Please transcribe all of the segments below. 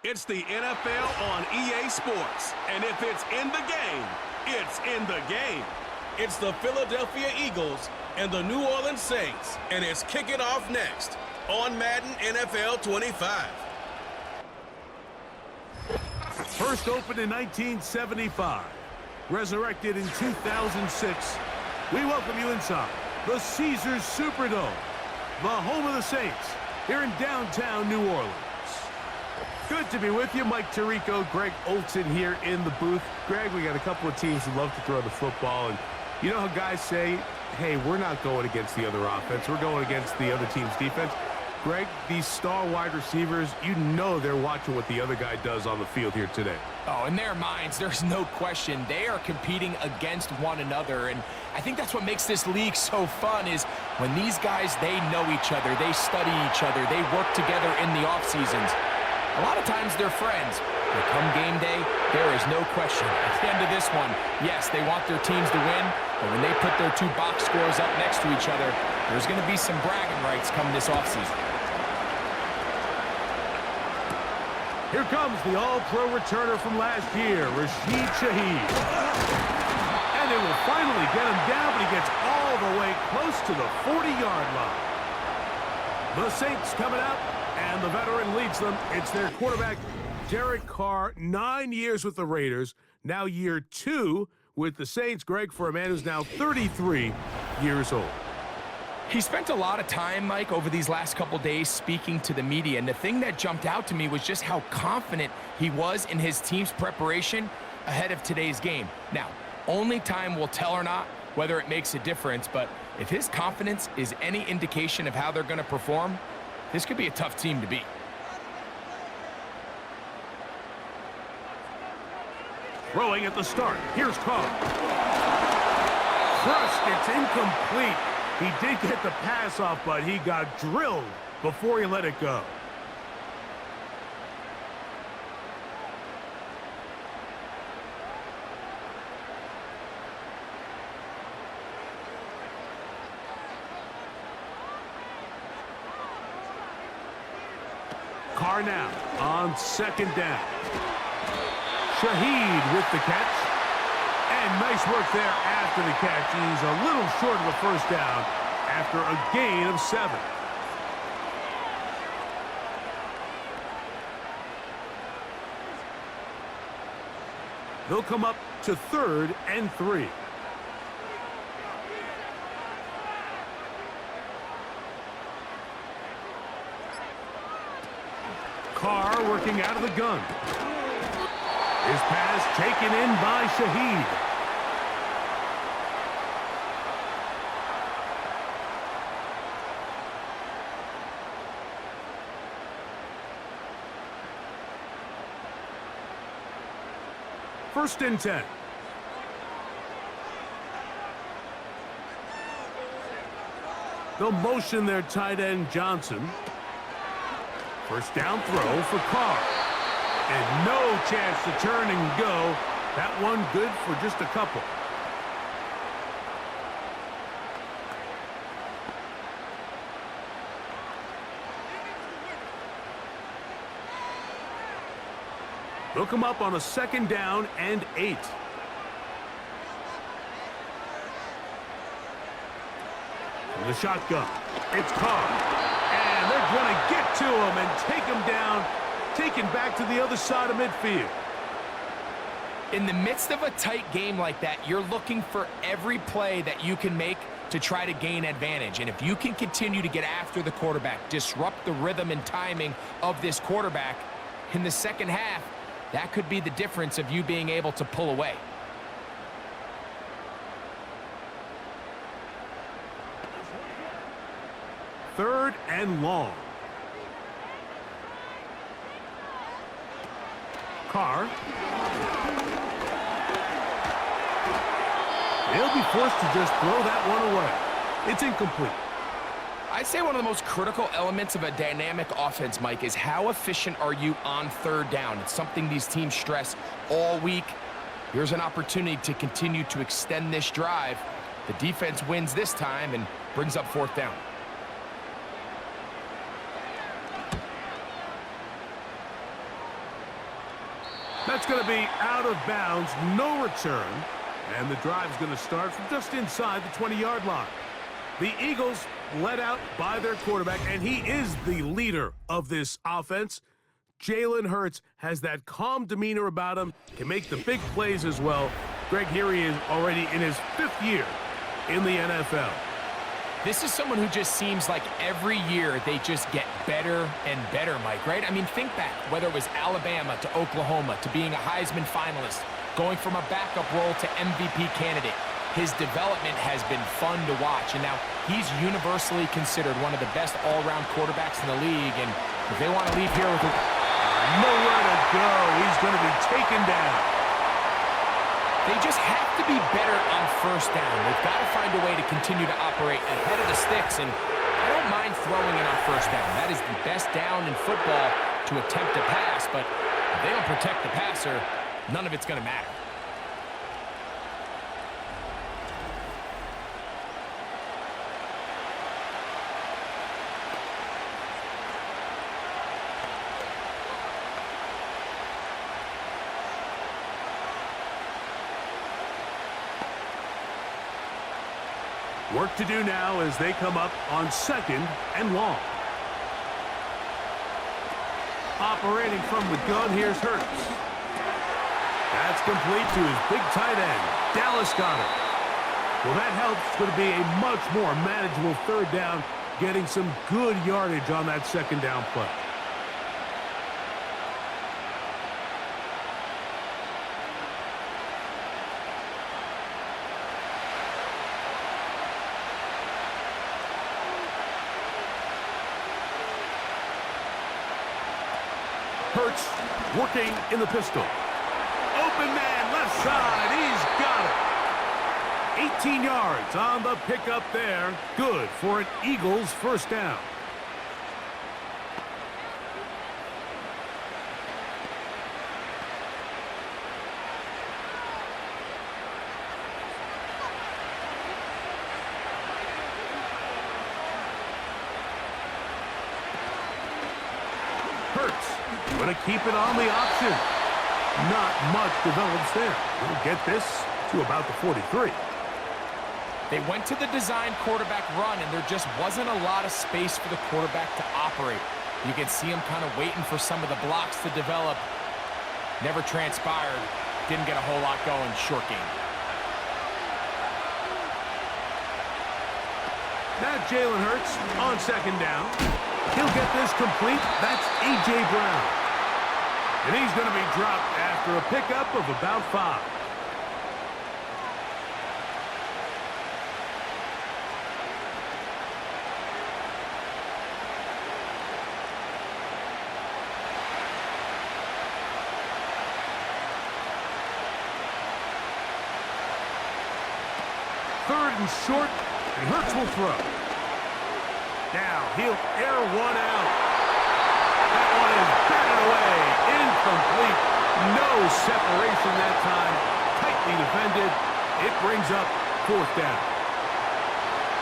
It's the NFL on EA Sports, and if it's in the game, it's in the game. It's the Philadelphia Eagles and the New Orleans Saints, and it's kicking off next on Madden NFL 25. First opened in 1975, resurrected in 2006, we welcome you inside the Caesars Superdome, the home of the Saints, here in downtown New Orleans. Good to be with you. Mike Tirico, Greg Olson here in the booth. Greg, we got a couple of teams who love to throw the football, and you know how guys say, hey, we're not going against the other offense, we're going against the other team's defense. Greg, these star wide receivers, you know they're watching what the other guy does on the field here today. Oh, in their minds, there's no question. They are competing against one another, and I think that's what makes this league so fun is when these guys, they know each other, they study each other, they work together in the off seasons. A lot of times they're friends, but come game day, there is no question. At the end of this one, yes, they want their teams to win, but when they put their two box scores up next to each other, there's going to be some bragging rights come this offseason. Here comes the all-pro returner from last year, Rashid Shaheed. And they will finally get him down, but he gets all the way close to the 40-yard line. The Saints coming out, and the veteran leads them. It's their quarterback, Derek Carr, 9 years with the Raiders, now year 2 with the Saints. Greg, for a man who's now 33 years old. He spent a lot of time, Mike, over these last couple days speaking to the media, and the thing that jumped out to me was just how confident he was in his team's preparation ahead of today's game. Now, only time will tell or not whether it makes a difference, but if his confidence is any indication of how they're going to perform, this could be a tough team to beat. Throwing at the start. Here's Carr. Crushed. It's incomplete. He did get the pass off, but he got drilled before he let it go. Carr now on second down. Shaheed with the catch. And nice work there after the catch. He's a little short of the first down after a gain of 7. They'll come up to 3rd and 3. Carr working out of the gun. His pass taken in by Shaheed. First and 10. They'll motion their tight end Johnson. First down throw for Carr. And no chance to turn and go. That one good for just a couple. They'll come up on a 2nd down and 8. From the shotgun, it's Carr. And they're going to get to him and take him down, taken back to the other side of midfield. In the midst of a tight game like that, you're looking for every play that you can make to try to gain advantage. And if you can continue to get after the quarterback, disrupt the rhythm and timing of this quarterback in the second half, that could be the difference of you being able to pull away. Third and long. Carr. They'll be forced to just throw that one away. It's incomplete. I'd say one of the most critical elements of a dynamic offense, Mike, is how efficient are you on 3rd down. It's something these teams stress all week. Here's an opportunity to continue to extend this drive. The defense wins this time and brings up 4th down. That's going to be out of bounds, no return. And the drive's going to start from just inside the 20-yard line. The Eagles led out by their quarterback, and he is the leader of this offense. Jalen Hurts has that calm demeanor about him, can make the big plays as well. Greg, here he is already in his 5th year in the NFL. This is someone who just seems like every year they just get better and better, Mike, right? I mean, think back, whether it was Alabama to Oklahoma to being a Heisman finalist, going from a backup role to MVP candidate. His development has been fun to watch, and now he's universally considered one of the best all-around quarterbacks in the league, and if they want to leave here with nowhere to go, he's going to be taken down. They just have to be better on first down. They've got to find a way to continue to operate ahead of the sticks, and I don't mind throwing it on first down. That is the best down in football to attempt to pass, but if they don't protect the passer, none of it's going to matter. Work to do now as they come up on 2nd and long. Operating from the gun, here's Hurts. That's complete to his big tight end, Dallas Goedert. Well, that helps. It's going to be a much more manageable 3rd down, getting some good yardage on that 2nd down play. Hurts working in the pistol. Open man, left side. He's got it. 18 yards on the pickup there. Good for an Eagles 1st down. Going to keep it on the option. Not much develops there. We'll get this to about the 43. They went to the design quarterback run, and there just wasn't a lot of space for the quarterback to operate. You can see him kind of waiting for some of the blocks to develop. Never transpired. Didn't get a whole lot going. Short game. Now Jalen Hurts on 2nd down. He'll get this complete. That's A.J. Brown. And he's going to be dropped after a pickup of about 5. Third and short, and Hurts will throw. Now he'll air one out. That one is batted away. Incomplete. No separation that time. Tightly defended. It brings up 4th down.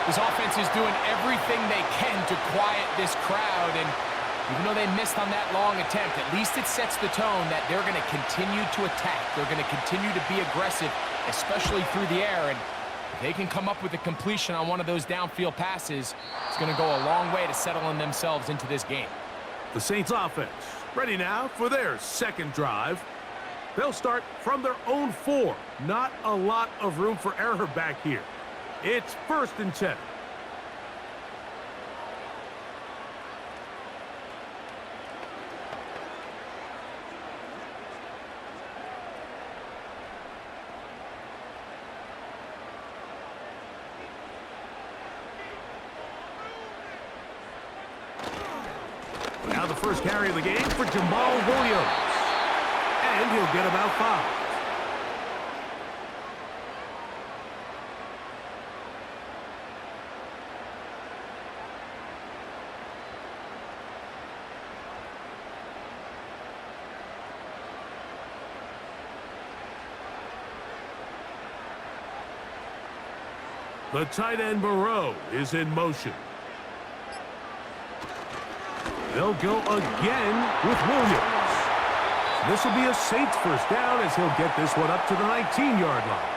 This offense is doing everything they can to quiet this crowd, and even though they missed on that long attempt, at least it sets the tone that they're going to continue to attack. They're going to continue to be aggressive, especially through the air, and if they can come up with a completion on one of those downfield passes, it's going to go a long way to settling themselves into this game. The Saints offense ready now for their 2nd drive. They'll start from their own 4. Not a lot of room for error back here. It's 1st and 10. Now the first carry of the game for Jamal Williams. And he'll get about 5. The tight end Moreau is in motion. They'll go again with Williams. This will be a Saints first down as he'll get this one up to the 19-yard line.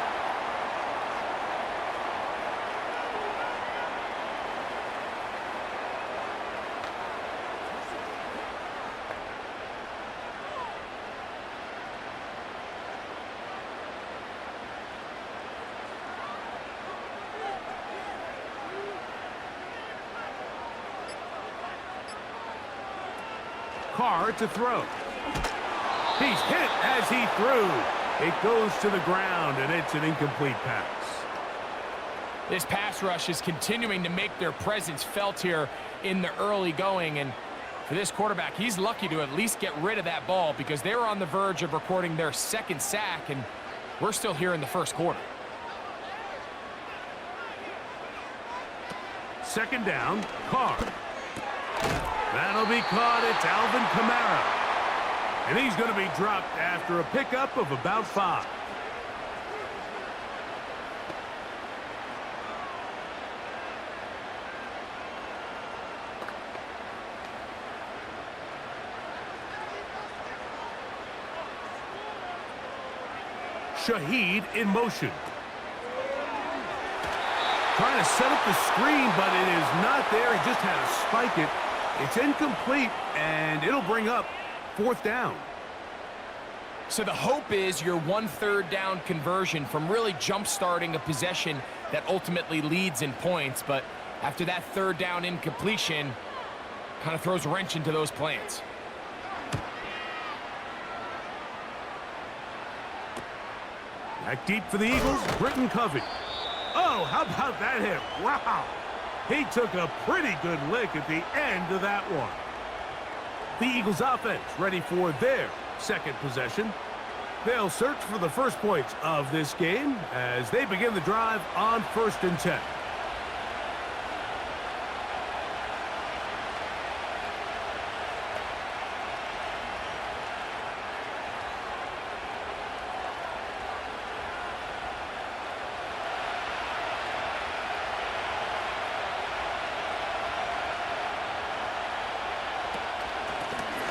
Carr to throw. He's hit as he threw. It goes to the ground, and it's an incomplete pass. This pass rush is continuing to make their presence felt here in the early going, and for this quarterback, he's lucky to at least get rid of that ball because they were on the verge of recording their second sack, and we're still here in the first quarter. Second down, Carr. That'll be caught. It's Alvin Kamara. And he's going to be dropped after a pickup of about 5. Shaheed in motion. Trying to set up the screen, but it is not there. He just had to spike it. It's incomplete, and it'll bring up 4th down. So the hope is your 1 3rd down conversion from really jump-starting a possession that ultimately leads in points. But after that 3rd down incompletion, kind of throws a wrench into those plans. Back deep for the Eagles, Britton Covey. Oh, how about that hit? Wow. He took a pretty good lick at the end of that one. The Eagles offense ready for their second possession. They'll search for the first points of this game as they begin the drive on 1st and 10.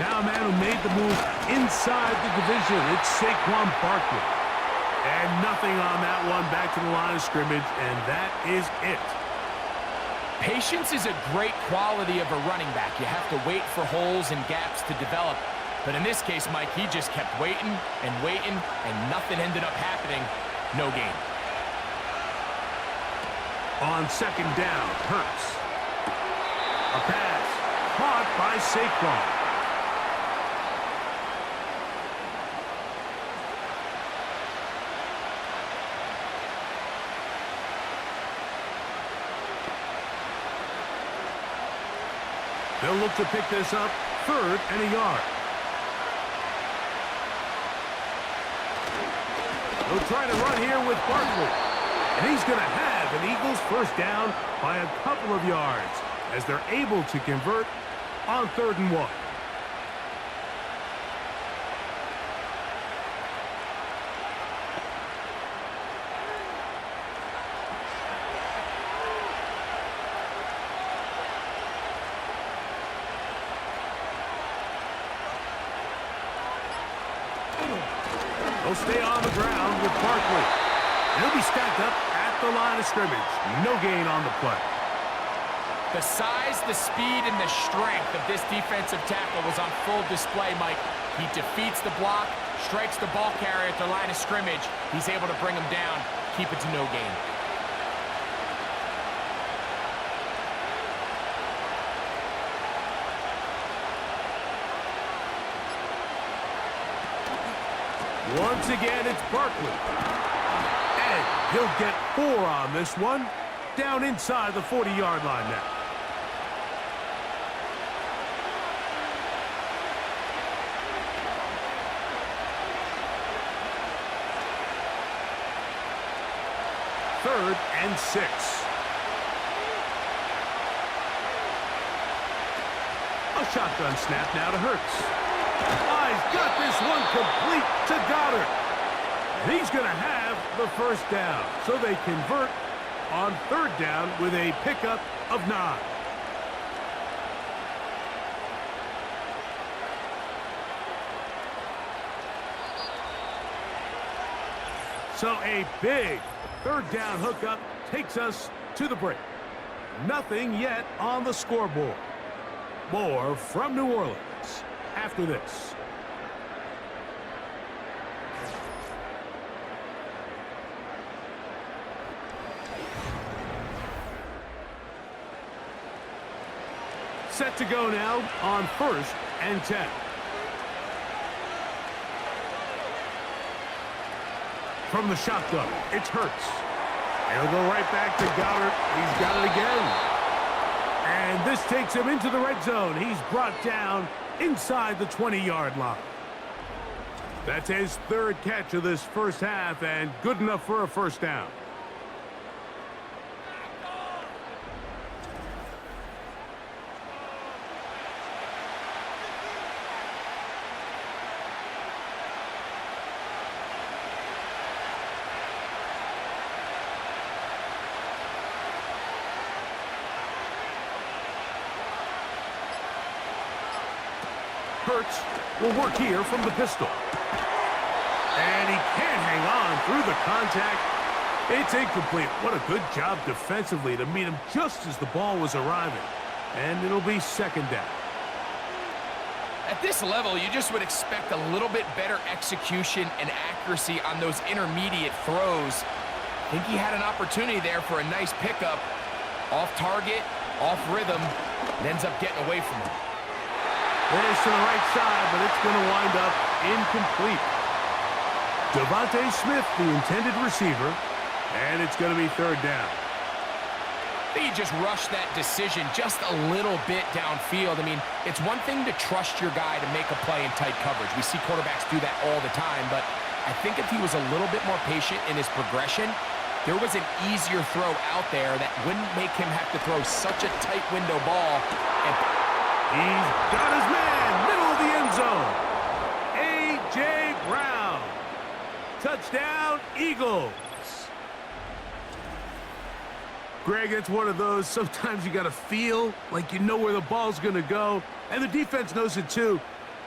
Now a man who made the move inside the division. It's Saquon Barkley. And nothing on that one, back to the line of scrimmage, and that is it. Patience is a great quality of a running back. You have to wait for holes and gaps to develop. But in this case, Mike, he just kept waiting, and nothing ended up happening. No gain. On 2nd down, Hurts. A pass caught by Saquon. They'll look to pick this up, 3rd and a yard. They'll try to run here with Barkley. And he's going to have an Eagles first down by a couple of yards as they're able to convert on 3rd and 1. He'll stay on the ground with Barkley. He'll be stacked up at the line of scrimmage. No gain on the play. The size, the speed, and the strength of this defensive tackle was on full display, Mike. He defeats the block, strikes the ball carrier at the line of scrimmage. He's able to bring him down, keep it to no gain. Once again, it's Barkley. And he'll get 4 on this one. Down inside the 40-yard line now. Third and 6. A shotgun snap now to Hurts. He's got this one complete to Goddard. And he's going to have the first down. So they convert on 3rd down with a pickup of 9. So a big third down hookup takes us to the break. Nothing yet on the scoreboard. More from New Orleans after this. Set to go now on 1st and 10. From the shotgun, it's Hurts. He'll go right back to Goddard. He's got it again. And this takes him into the red zone. He's brought down inside the 20-yard line. That's his third catch of this first half and good enough for a first down. Hurts will work here from the pistol. And he can't hang on through the contact. It's incomplete. What a good job defensively to meet him just as the ball was arriving. And it'll be second down. At this level, you just would expect a little bit better execution and accuracy on those intermediate throws. I think he had an opportunity there for a nice pickup. Off target, off rhythm, and ends up getting away from him. Finish to the right side, but it's going to wind up incomplete. Devontae Smith, the intended receiver, and it's going to be third down. I think he just rushed that decision just a little bit downfield. I mean, it's one thing to trust your guy to make a play in tight coverage. We see quarterbacks do that all the time, but I think if he was a little bit more patient in his progression, there was an easier throw out there that wouldn't make him have to throw such a tight window ball. And he's got his man, middle of the end zone. A.J. Brown. Touchdown, Eagles. Greg, it's one of those, sometimes you got to feel like you know where the ball's going to go, and the defense knows it too,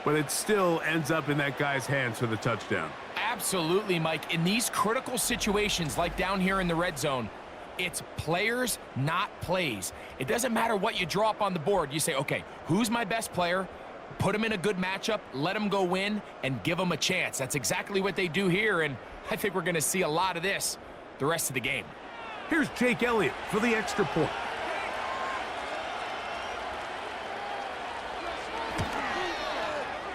but it still ends up in that guy's hands for the touchdown. Absolutely, Mike. In these critical situations, like down here in the red zone, it's players, not plays. It doesn't matter what you draw up on the board. You say, okay, who's my best player? Put him in a good matchup, let him go win, and give him a chance. That's exactly what they do here, and I think we're going to see a lot of this the rest of the game. Here's Jake Elliott for the extra point.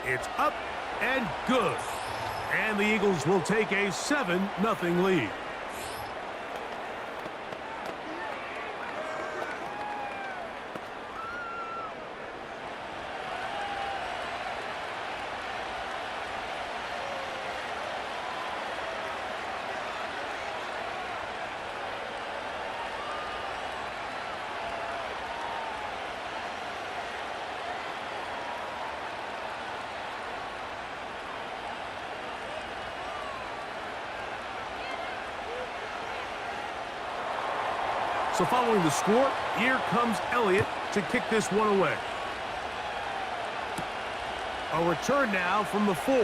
It's up and good. And the Eagles will take a 7-0 lead. So following the score, here comes Elliott to kick this one away. A return now from the 4.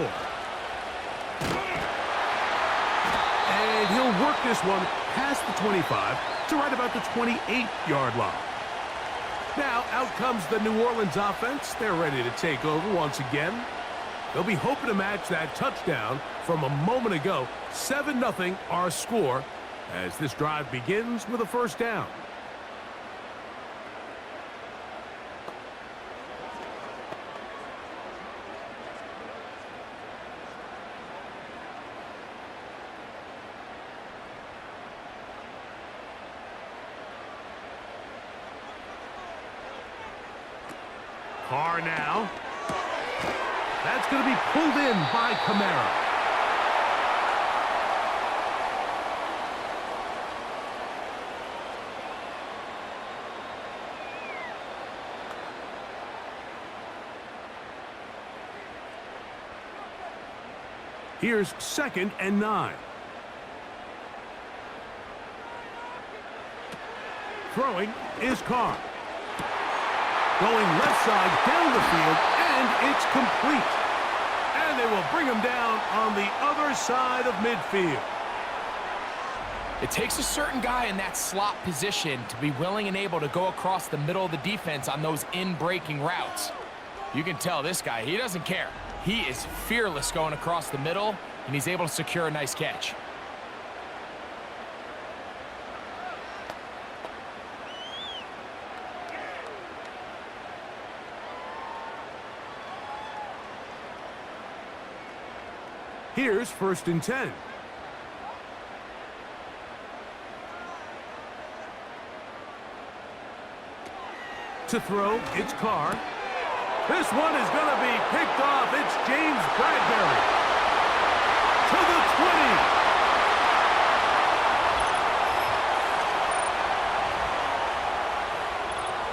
And he'll work this one past the 25 to right about the 28-yard line. Now out comes the New Orleans offense. They're ready to take over once again. They'll be hoping to match that touchdown from a moment ago. 7-0 our score, as this drive begins with a first down. Carr now. That's going to be pulled in by Kamara. Here's 2nd and 9. Throwing is Carr. Going left side down the field, and it's complete. And they will bring him down on the other side of midfield. It takes a certain guy in that slot position to be willing and able to go across the middle of the defense on those in-breaking routes. You can tell this guy, he doesn't care. He is fearless going across the middle, and he's able to secure a nice catch. Here's 1st and 10. To throw, it's Carr. This one is going to be picked off. It's James Bradbury. To the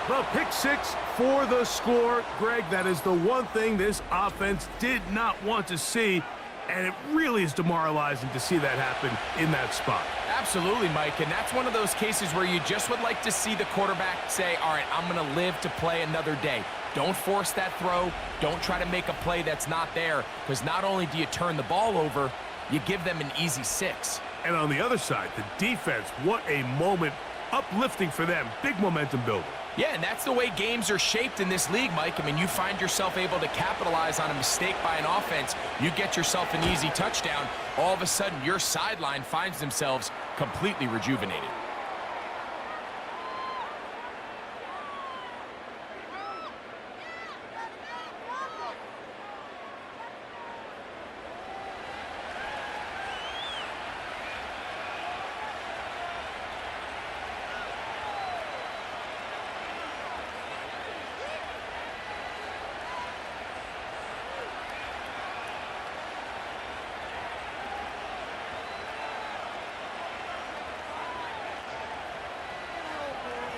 20. The pick six for the score. Greg, that is the one thing this offense did not want to see, and it really is demoralizing to see that happen in that spot. Absolutely, Mike, and that's one of those cases where you just would like to see the quarterback say, all right, I'm going to live to play another day. Don't force that throw. Don't try to make a play that's not there, because not only do you turn the ball over, you give them an easy 6. And on the other side, the defense, what a moment. Uplifting for them. Big momentum builder. Yeah, and that's the way games are shaped in this league, Mike. I mean, you find yourself able to capitalize on a mistake by an offense. You get yourself an easy touchdown. All of a sudden, your sideline finds themselves completely rejuvenated.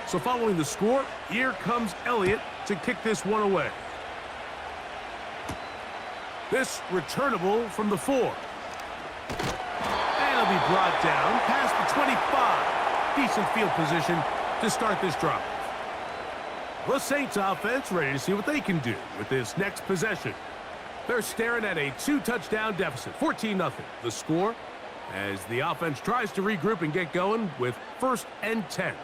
So following the score, here comes Elliott to kick this one away. This returnable from the 4. And it'll be brought down past the 25. Decent field position to start this drive. The Saints offense ready to see what they can do with this next possession. They're staring at a 2-touchdown deficit, 14-0. The score as the offense tries to regroup and get going with 1st and 10.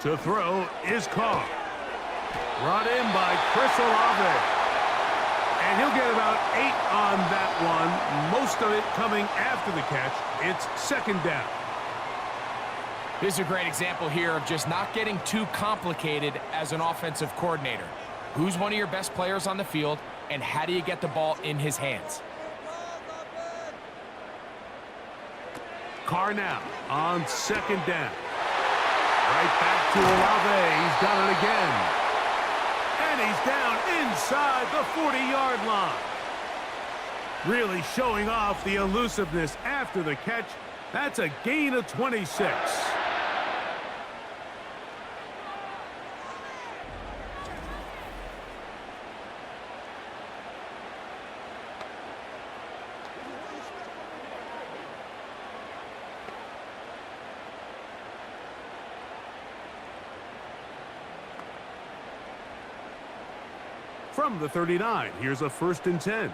To throw is Carr. Brought in by Chris Olave. And he'll get about 8 on that one. Most of it coming after the catch. It's 2nd down. This is a great example here of just not getting too complicated as an offensive coordinator. Who's one of your best players on the field, and how do you get the ball in his hands? Carr now on 2nd down. Right back to Olave. He's done it again. And he's down inside the 40-yard line. Really showing off the elusiveness after the catch. That's a gain of 26. From the 39, here's a 1st and 10.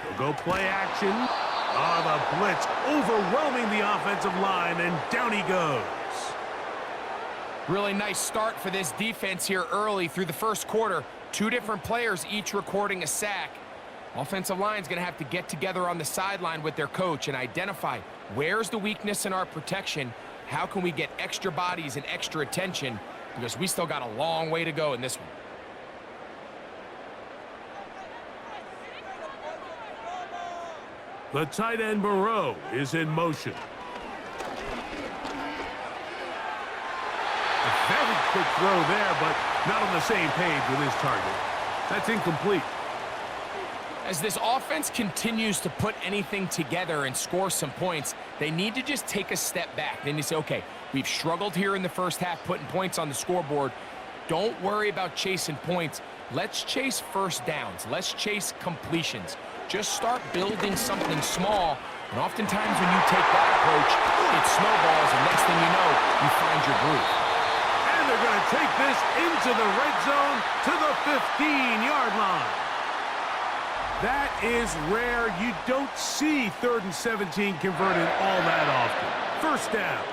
They'll go play action. Oh, the blitz overwhelming the offensive line, and down he goes. Really nice start for this defense here early through the 1st quarter. 2 different players each recording a sack. Offensive line's going to have to get together on the sideline with their coach and identify where's the weakness in our protection. How can we get extra bodies and extra attention? Because we still got a long way to go in this one. The tight end Moreau is in motion. A very quick throw there, but not on the same page with his target. That's incomplete. As this offense continues to put anything together and score some points, they need to just take a step back. Then you say, okay, we've struggled here in the 1st half putting points on the scoreboard. Don't worry about chasing points. Let's chase first downs. Let's chase completions. Just start building something small, and oftentimes when you take that approach, it snowballs, and next thing you know, you find your groove. And they're going to take this into the red zone to the 15-yard line. That is rare. You don't see 3rd and 17 converted all that often. First down.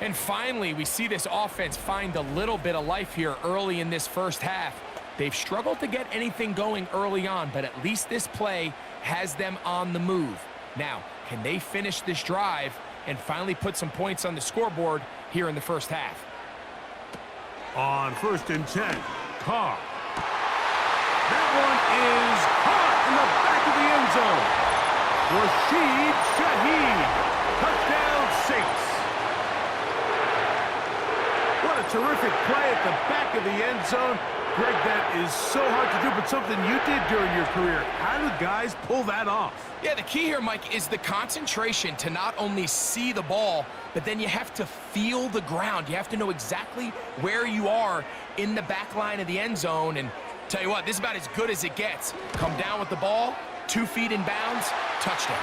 And finally, we see this offense find a little bit of life here early in this first half. They've struggled to get anything going early on, but at least this play has them on the move. Now, can they finish this drive and finally put some points on the scoreboard here in the first half? On 1st and 10, Carr. That one is caught in the back of the end zone. Rashid Shaheed. Touchdown, Saints. What a terrific play at the back of the end zone. Greg, that is so hard to do, but something you did during your career. How do guys pull that off? Yeah, the key here, Mike, is the concentration to not only see the ball, but then you have to feel the ground. You have to know exactly where you are in the back line of the end zone. And tell you what, this is about as good as it gets. Come down with the ball, 2 feet in bounds, touchdown.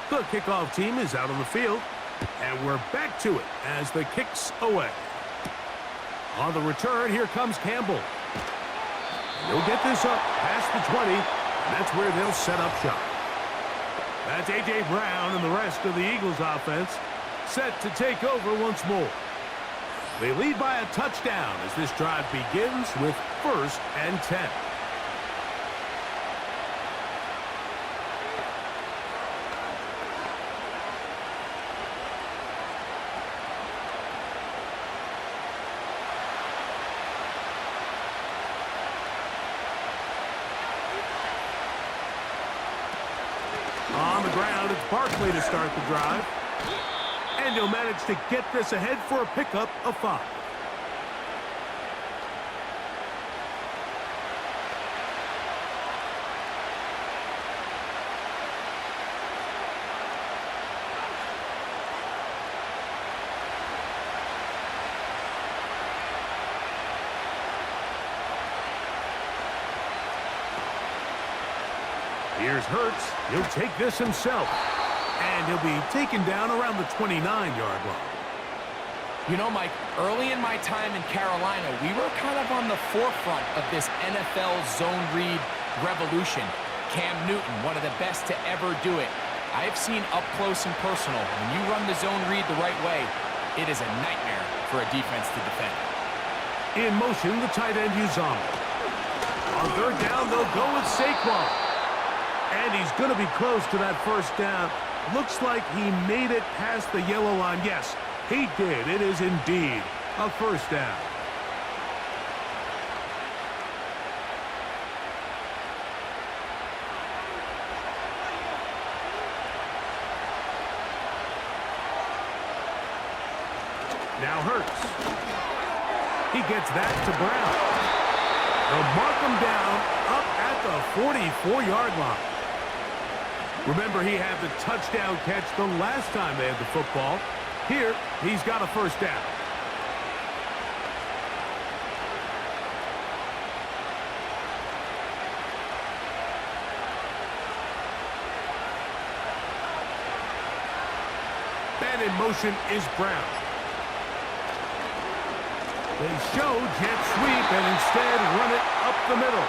The kickoff team is out on the field, and we're back to it as the kick's away. On the return, here comes Campbell. They'll get this up past the 20, and that's where they'll set up shop. That's A.J. Brown and the rest of the Eagles offense set to take over once more. They lead by a touchdown as this drive begins with 1st and 10. On the ground, it's Barkley to start the drive. And he'll manage to get this ahead for a pickup of 5. Here's Hurts. He'll take this himself. And he'll be taken down around the 29-yard line. You know, Mike, early in my time in Carolina, we were kind of on the forefront of this NFL zone read revolution. Cam Newton, one of the best to ever do it. I've seen up close and personal, when you run the zone read the right way, it is a nightmare for a defense to defend. In motion, the tight end Uzama. On 3rd down, they'll go with Saquon. And he's going to be close to that first down. Looks like he made it past the yellow line. Yes, he did. It is indeed a first down. Now Hurts. He gets that to Brown. They'll mark him down up at the 44-yard line. Remember, he had the touchdown catch the last time they had the football. Here, he's got a first down. And in motion is Brown. They show jet sweep and instead run it up the middle.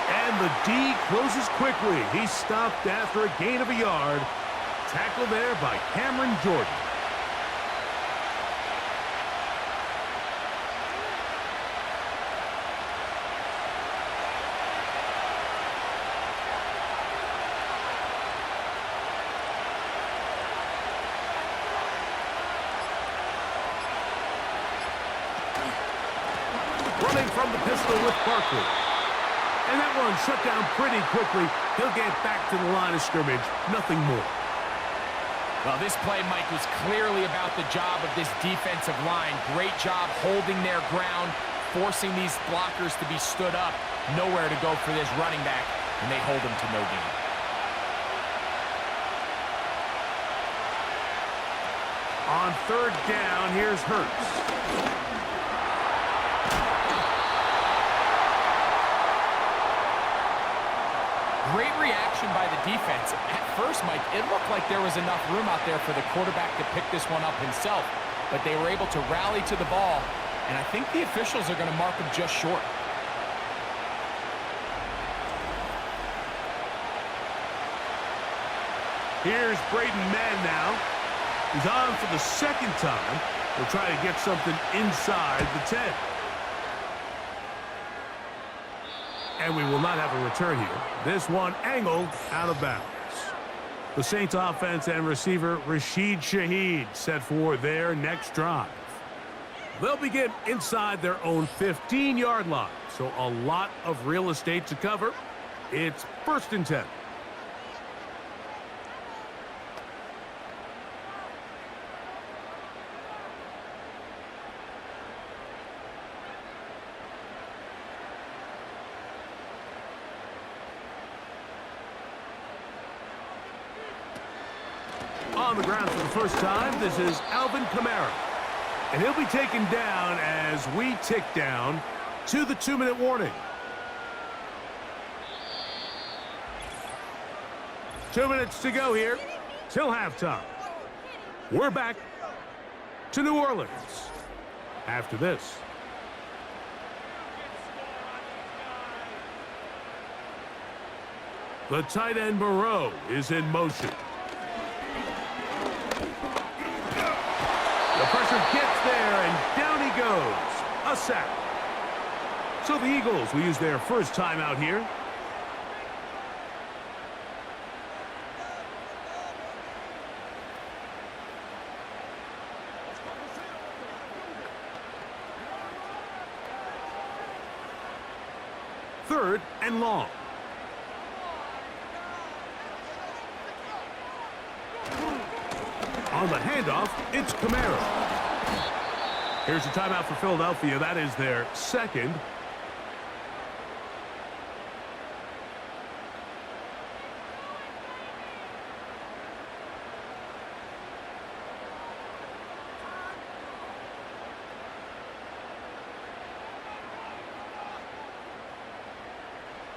And the D closes quickly. He's stopped after a gain of a yard. Tackled there by Cameron Jordan. running from the pistol with Barkley. And that one shut down pretty quickly. He'll get back to the line of scrimmage. Nothing more. Well, this play, Mike, was clearly about the job of this defensive line. Great job holding their ground, forcing these blockers to be stood up. Nowhere to go for this running back, and they hold him to no gain. On third down, here's Hurts. Great reaction by the defense. At first, Mike, it looked like there was enough room out there for the quarterback to pick this one up himself, but they were able to rally to the ball, and I think the officials are going to mark him just short. Here's Braden Mann now. He's on for the second time. He'll try to get something inside the 10. And we will not have a return here. This one angled out of bounds. The Saints offense and receiver Rashid Shaheed set for their next drive. They'll begin inside their own 15-yard line, so a lot of real estate to cover. It's 1st and 10. On the ground for the first time, this is Alvin Kamara. And he'll be taken down as we tick down to the 2-minute warning. 2 minutes to go here till halftime. We're back to New Orleans after this. The tight end Moreau is in motion. The pressure gets there, and down he goes. A sack. So the Eagles will use their first timeout here. Third and long. On the handoff, it's Kamara. Here's a timeout for Philadelphia. That is their second.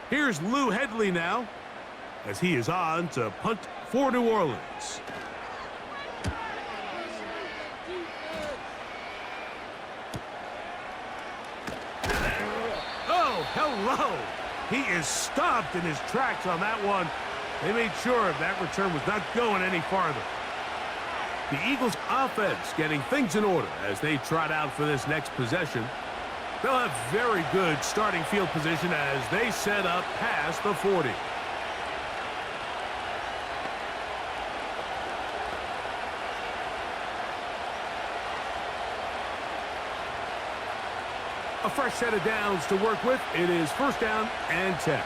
Here's Lou Hedley now, as he is on to punt for New Orleans. Hello. He is stopped in his tracks on that one. They made sure that return was not going any farther. The Eagles offense getting things in order as they trot out for this next possession. They'll have very good starting field position as they set up past the 40. A fresh set of downs to work with. It is 1st down and 10.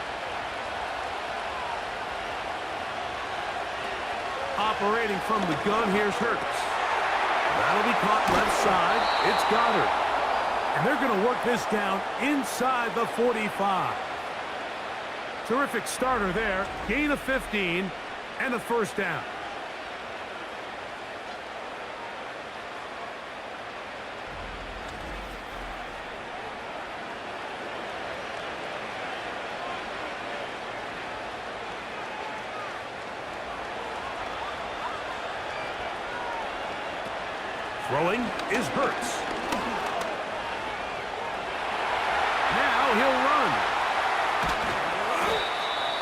Operating from the gun, here's Hurts. That'll be caught left side. It's Goddard. And they're going to work this down inside the 45. Terrific starter there. Gain of 15 and a 1st down. Throwing is Hurts. Now he'll run.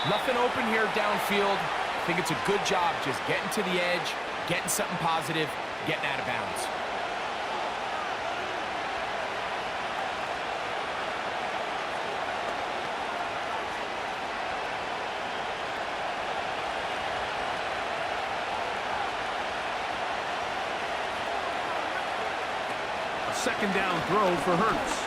Nothing open here downfield. I think it's a good job just getting to the edge, getting something positive, getting out of bounds. Second down throw for Hurts.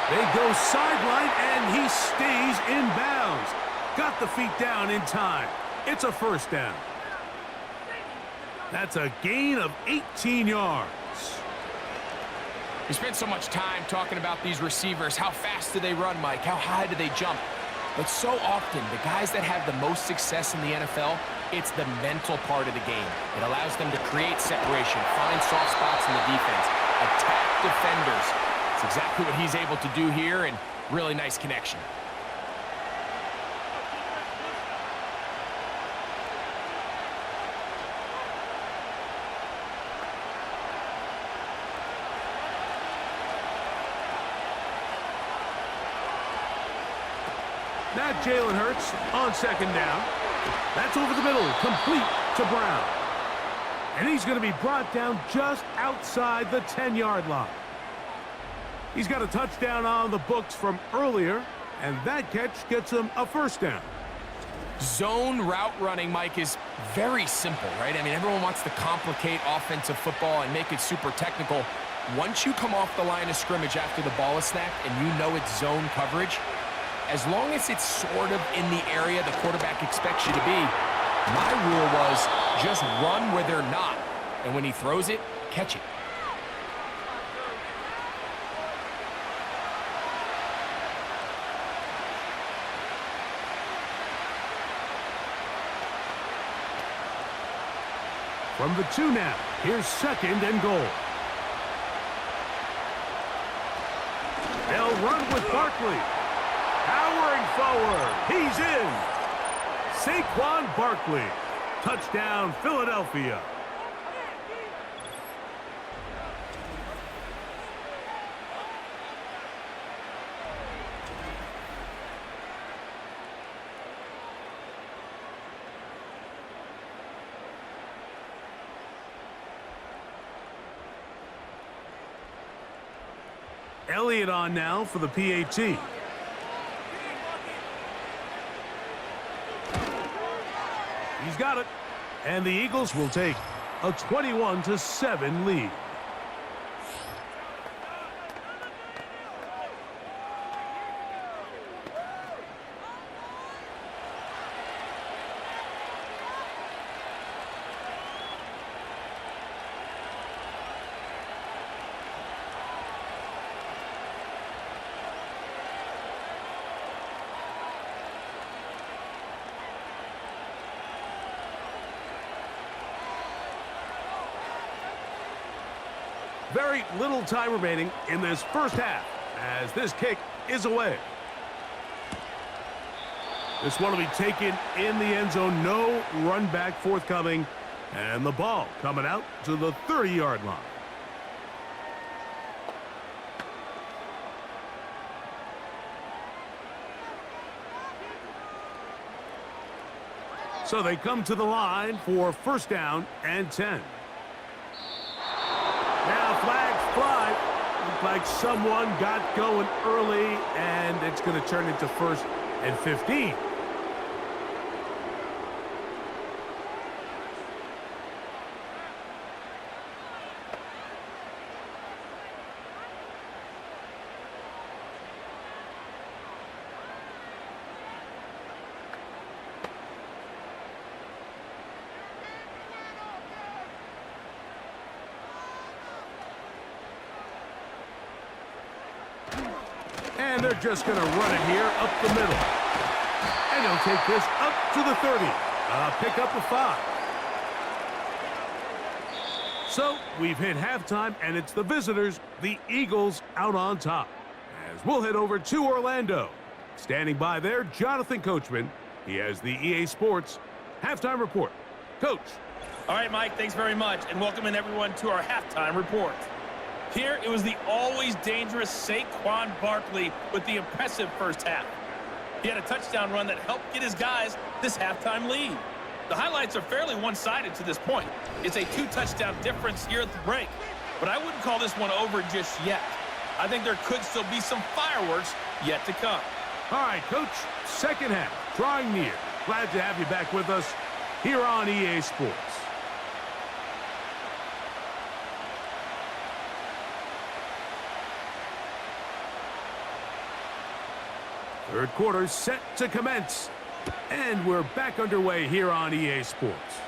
They go sideline, and he stays in bounds. Got the feet down in time. It's a first down. That's a gain of 18 yards. We spent so much time talking about these receivers. How fast do they run, Mike? How high do they jump? But so often, the guys that have the most success in the NFL, it's the mental part of the game. It allows them to create separation, find soft spots in the defense, attack defenders. It's exactly what he's able to do here, and really nice connection. Now Jalen Hurts on second down. That's over the middle, complete to Brown. And he's going to be brought down just outside the 10-yard line. He's got a touchdown on the books from earlier, and that catch gets him a first down. Zone route running, Mike, is very simple, right? I mean, everyone wants to complicate offensive football and make it super technical. Once you come off the line of scrimmage after the ball is snapped and you know it's zone coverage, as long as it's sort of in the area the quarterback expects you to be, my rule was just run where they're not. And when he throws it, catch it. From the 2 now, here's second and goal. They'll run with Barkley. Powering forward, he's in. Saquon Barkley, touchdown Philadelphia. Elliott on now for the PAT. He's got it. And the Eagles will take a 21-7 lead. Very little time remaining in this first half as this kick is away. This one will be taken in the end zone. No run back forthcoming. And the ball coming out to the 30-yard line. So they come to the line for first down and 10. Now flags fly. Looked like someone got going early, and it's going to turn into first and 15. And they're just going to run it here up the middle. And they'll take this up to the 30. Pick up a 5. So we've hit halftime, and it's the visitors, the Eagles, out on top. As we'll head over to Orlando. Standing by there, Jonathan Coachman. He has the EA Sports halftime report. Coach. All right, Mike, thanks very much, and welcoming everyone to our halftime report. Here, it was the always dangerous Saquon Barkley with the impressive first half. He had a touchdown run that helped get his guys this halftime lead. The highlights are fairly one-sided to this point. It's a 2-touchdown difference here at the break, but I wouldn't call this one over just yet. I think there could still be some fireworks yet to come. All right, Coach, second half, drawing near. Glad to have you back with us here on EA Sports. Third quarter set to commence. And we're back underway here on EA Sports.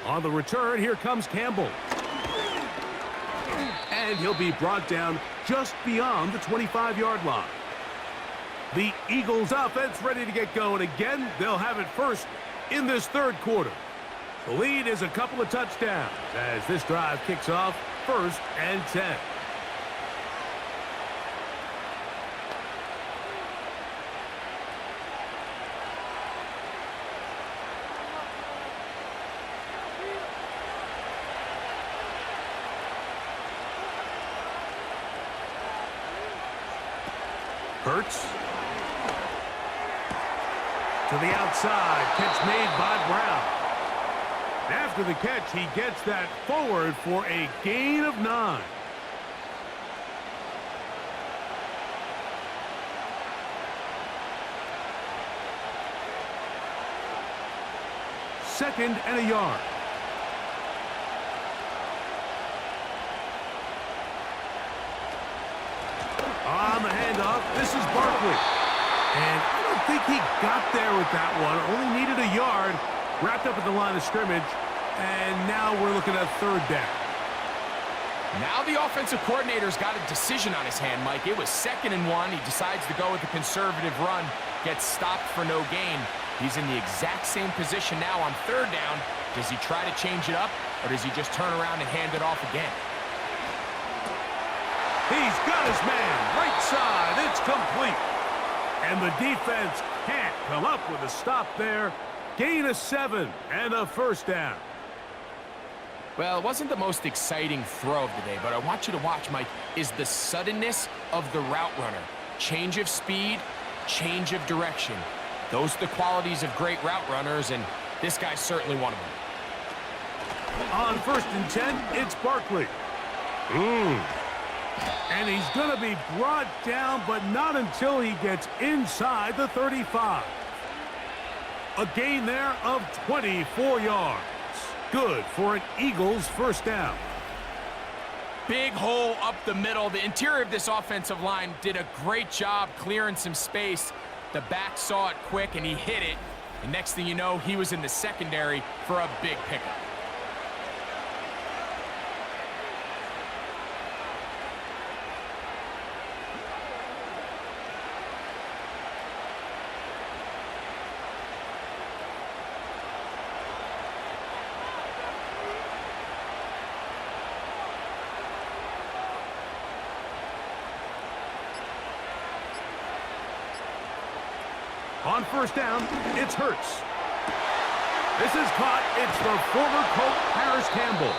On the return, here comes Campbell. And he'll be brought down just beyond the 25-yard line. The Eagles offense ready to get going again. They'll have it first in this third quarter. The lead is a couple of touchdowns as this drive kicks off 1st and 10. Hurts. To the outside. Catch made by Brown. After the catch, he gets that forward for a gain of 9. Second and a yard. On the handoff, this is Barkley. And I don't think he got there with that one. Only needed a yard. Wrapped up at the line of scrimmage. And now we're looking at 3rd down. Now the offensive coordinator's got a decision on his hand, Mike. It was 2nd and 1. He decides to go with the conservative run. Gets stopped for no gain. He's in the exact same position now on 3rd down. Does he try to change it up, or does he just turn around and hand it off again? He's got his man. Right side. It's complete. And the defense can't come up with a stop there. Gain of 7 and a 1st down. Well, it wasn't the most exciting throw of the day, but I want you to watch, Mike, is the suddenness of the route runner. Change of speed, change of direction. Those are the qualities of great route runners, and this guy's certainly one of them. On 1st and 10, it's Barkley. And he's going to be brought down, but not until he gets inside the 35. A gain there of 24 yards. Good for an Eagles 1st down. Big hole up the middle. The interior of this offensive line did a great job clearing some space. The back saw it quick, and he hit it. And next thing you know, he was in the secondary for a big pickup. On 1st down, it's Hurts. This is caught. It's the former Colt, Paris Campbell.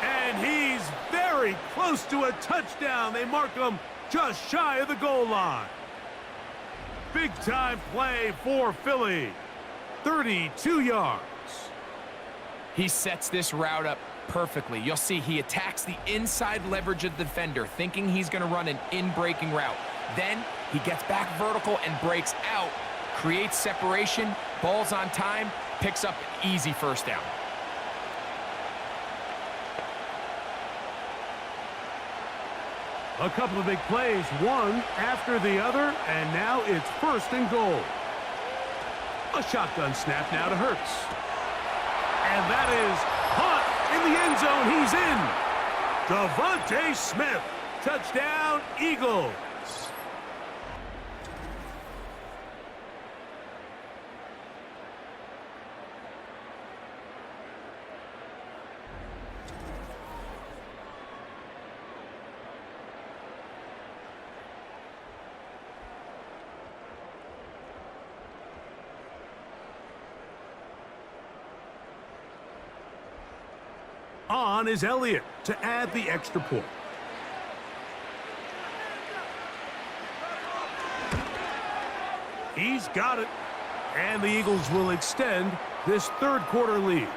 And he's very close to a touchdown. They mark him just shy of the goal line. Big-time play for Philly. 32 yards. He sets this route up perfectly. You'll see he attacks the inside leverage of the defender, thinking he's going to run an in-breaking route. Then he gets back vertical and breaks out, creates separation, ball's on time, picks up an easy 1st down. A couple of big plays, one after the other, and now it's 1st and goal. A shotgun snap now to Hurts. And that is caught in the end zone. He's in. Devontae Smith. Touchdown, Eagles. On is Elliott to add the extra point. He's got it. And the Eagles will extend this 3rd quarter lead.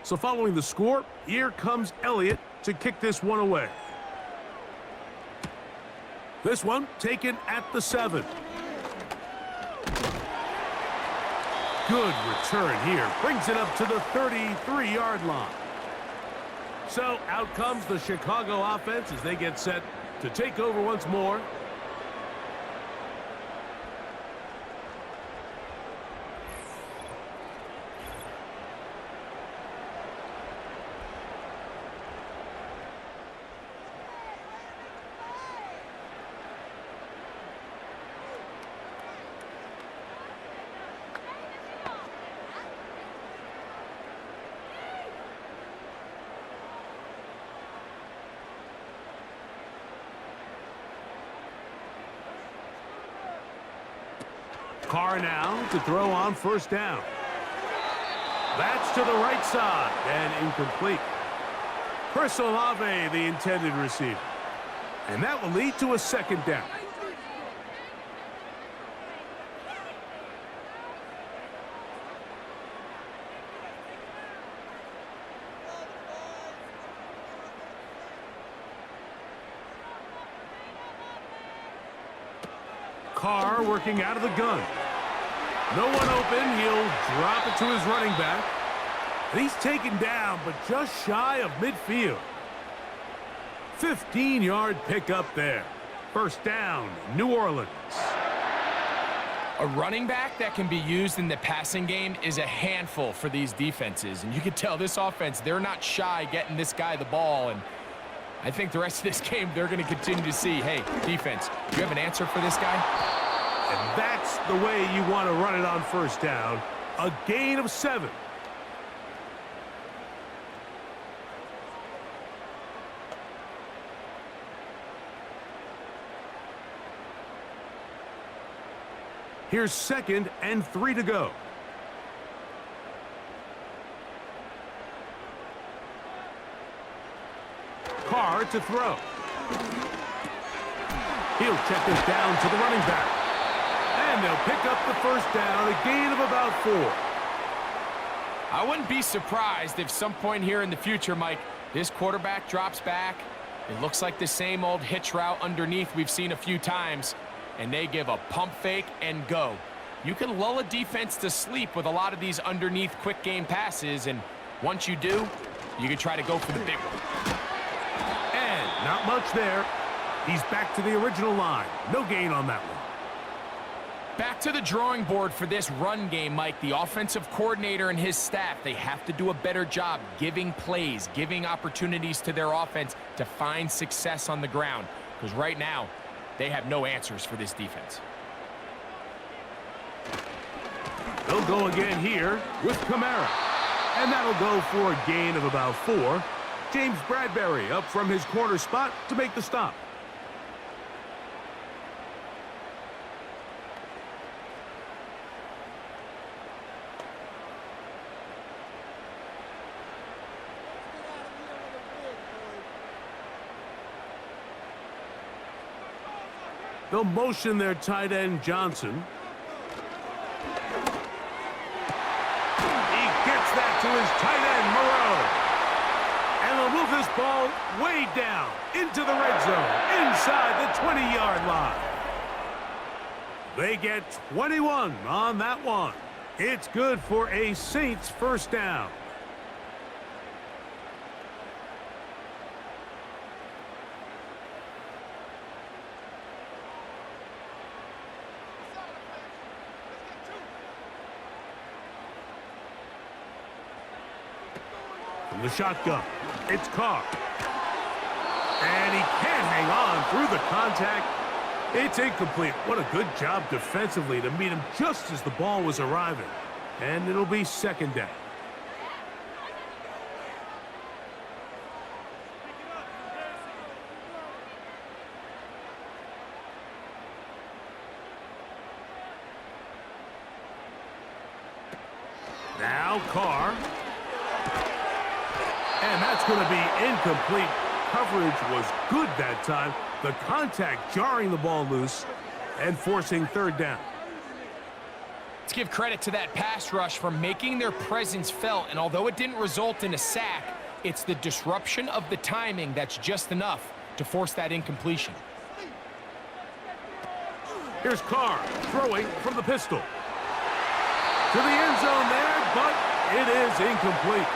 So following the score, here comes Elliott to kick this one away. This one taken at the 7. Good return here. Brings it up to the 33-yard line. So out comes the Chicago offense as they get set to take over once more. Carr now to throw on first down. That's to the right side and incomplete. Chris Olave, the intended receiver. And that will lead to a second down. Carr working out of the gun. No one open. He'll drop it to his running back. And he's taken down, but just shy of midfield. 15-yard pickup there. First down, New Orleans. A running back that can be used in the passing game is a handful for these defenses. And you can tell this offense, they're not shy getting this guy the ball. And I think the rest of this game, they're going to continue to see, hey, defense, do you have an answer for this guy? And that's the way you want to run it on first down. A gain of 7. Here's 2nd and 3 to go. Carr to throw. He'll check this down to the running back. And they'll pick up the first down, a gain of about 4. I wouldn't be surprised if some point here in the future, Mike, this quarterback drops back. It looks like the same old hitch route underneath we've seen a few times, and they give a pump fake and go. You can lull a defense to sleep with a lot of these underneath quick game passes, and once you do, you can try to go for the big one. And not much there. He's back to the original line. No gain on that one. Back to the drawing board for this run game, Mike. The offensive coordinator and his staff, they have to do a better job giving plays, giving opportunities to their offense to find success on the ground. Because right now, they have no answers for this defense. They'll go again here with Kamara. And that'll go for a gain of about 4. James Bradbury up from his corner spot to make the stop. They'll motion their tight end, Johnson. He gets that to his tight end, Moreau. And they'll move this ball way down into the red zone, inside the 20-yard line. They get 21 on that one. It's good for a Saints first down. The shotgun. It's Carr. And he can't hang on through the contact. It's incomplete. What a good job defensively to meet him just as the ball was arriving. And it'll be second down. Now Carr. And that's going to be incomplete. Coverage was good that time. The contact jarring the ball loose and forcing third down. Let's give credit to that pass rush for making their presence felt, and although it didn't result in a sack, it's the disruption of the timing that's just enough to force that incompletion. Here's Carr throwing from the pistol. To the end zone there, but it is incomplete.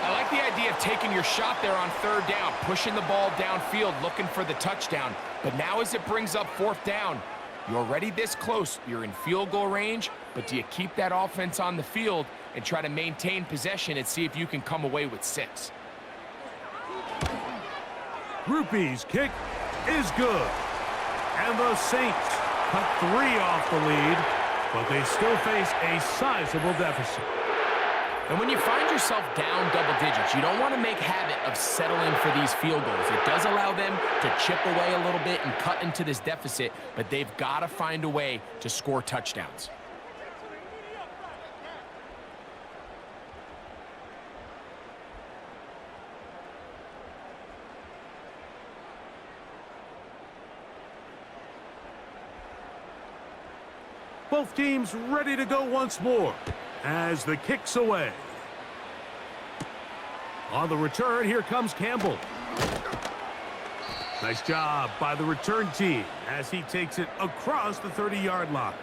I like the idea of taking your shot there on third down, pushing the ball downfield, looking for the touchdown. But now as it brings up fourth down, you're already this close. You're in field goal range, but do you keep that offense on the field and try to maintain possession and see if you can come away with 6? Rupee's kick is good. And the Saints cut 3 off the lead, but they still face a sizable deficit. And when you find yourself down double digits, you don't want to make habit of settling for these field goals. It does allow them to chip away a little bit and cut into this deficit, but they've got to find a way to score touchdowns. Both teams ready to go once more as the kick's away. On the return, here comes Campbell. Nice job by the return team as he takes it across the 30-yard line.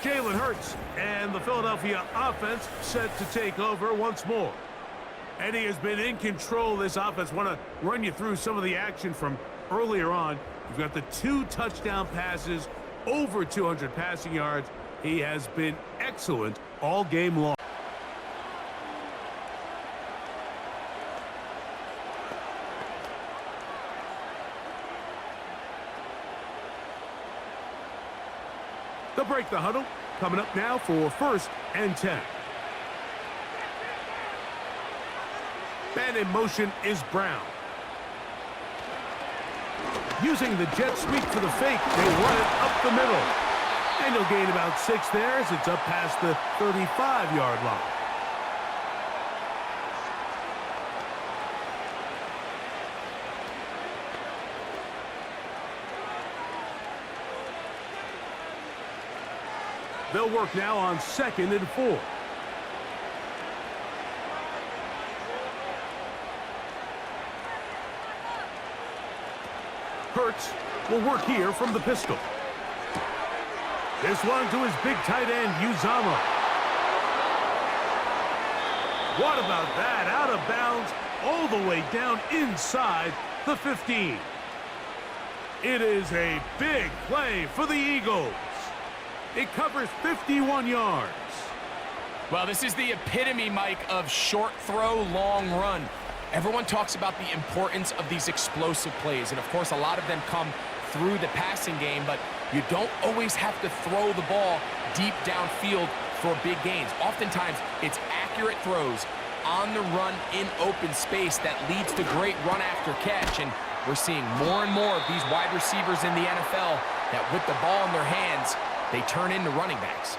Jalen Hurts and the Philadelphia offense set to take over once more. And he has been in control of this offense. Want to run you through some of the action from earlier on. You've got the 2 touchdown passes, over 200 passing yards. He has been excellent all game long. They'll break the huddle. Coming up now for 1st and 10. Man in motion is Brown. Using the jet sweep for the fake, they run it up the middle. And he'll gain about 6 there as it's up past the 35-yard line. They'll work now on 2nd and 4. Hurts will work here from the pistol. This one to his big tight end, Uzama. What about that? Out of bounds, all the way down inside the 15. It is a big play for the Eagles. It covers 51 yards. Well, this is the epitome, Mike, of short throw, long run. Everyone talks about the importance of these explosive plays, and of course a lot of them come through the passing game, but you don't always have to throw the ball deep downfield for big gains. Oftentimes, it's accurate throws on the run in open space that leads to great run after catch, and we're seeing more and more of these wide receivers in the NFL that with the ball in their hands, they turn into running backs.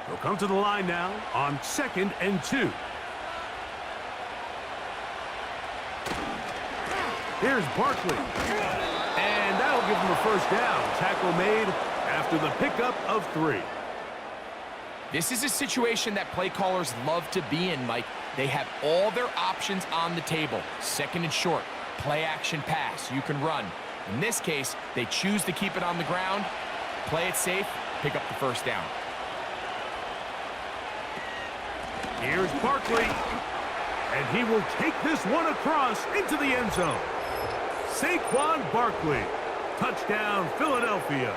They'll come to the line now on 2nd and 2. Here's Barkley. And that'll give him a 1st down. Tackle made after the pickup of 3. This is a situation that play callers love to be in, Mike. They have all their options on the table. 2nd and short, play action pass, you can run. In this case, they choose to keep it on the ground, play it safe, pick up the 1st down. Here's Barkley, and he will take this one across into the end zone. Saquon Barkley, touchdown Philadelphia.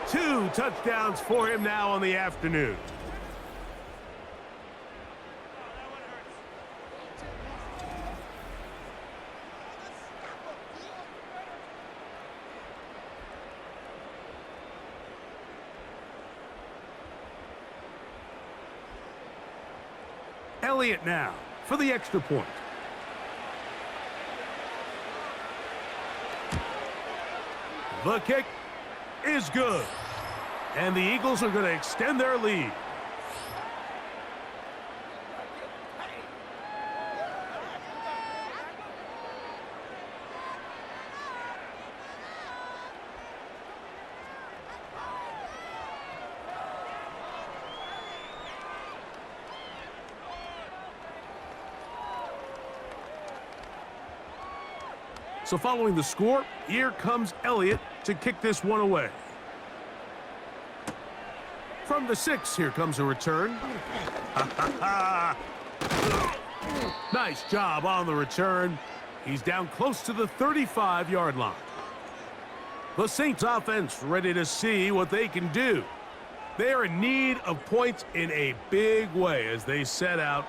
2 touchdowns for him now on the afternoon. Elliott now for the extra point. The kick is good. And the Eagles are going to extend their lead. So following the score, here comes Elliott to kick this one away. From the 6, here comes a return. Nice job on the return. He's down close to the 35-yard line. The Saints offense ready to see what they can do. They are in need of points in a big way as they set out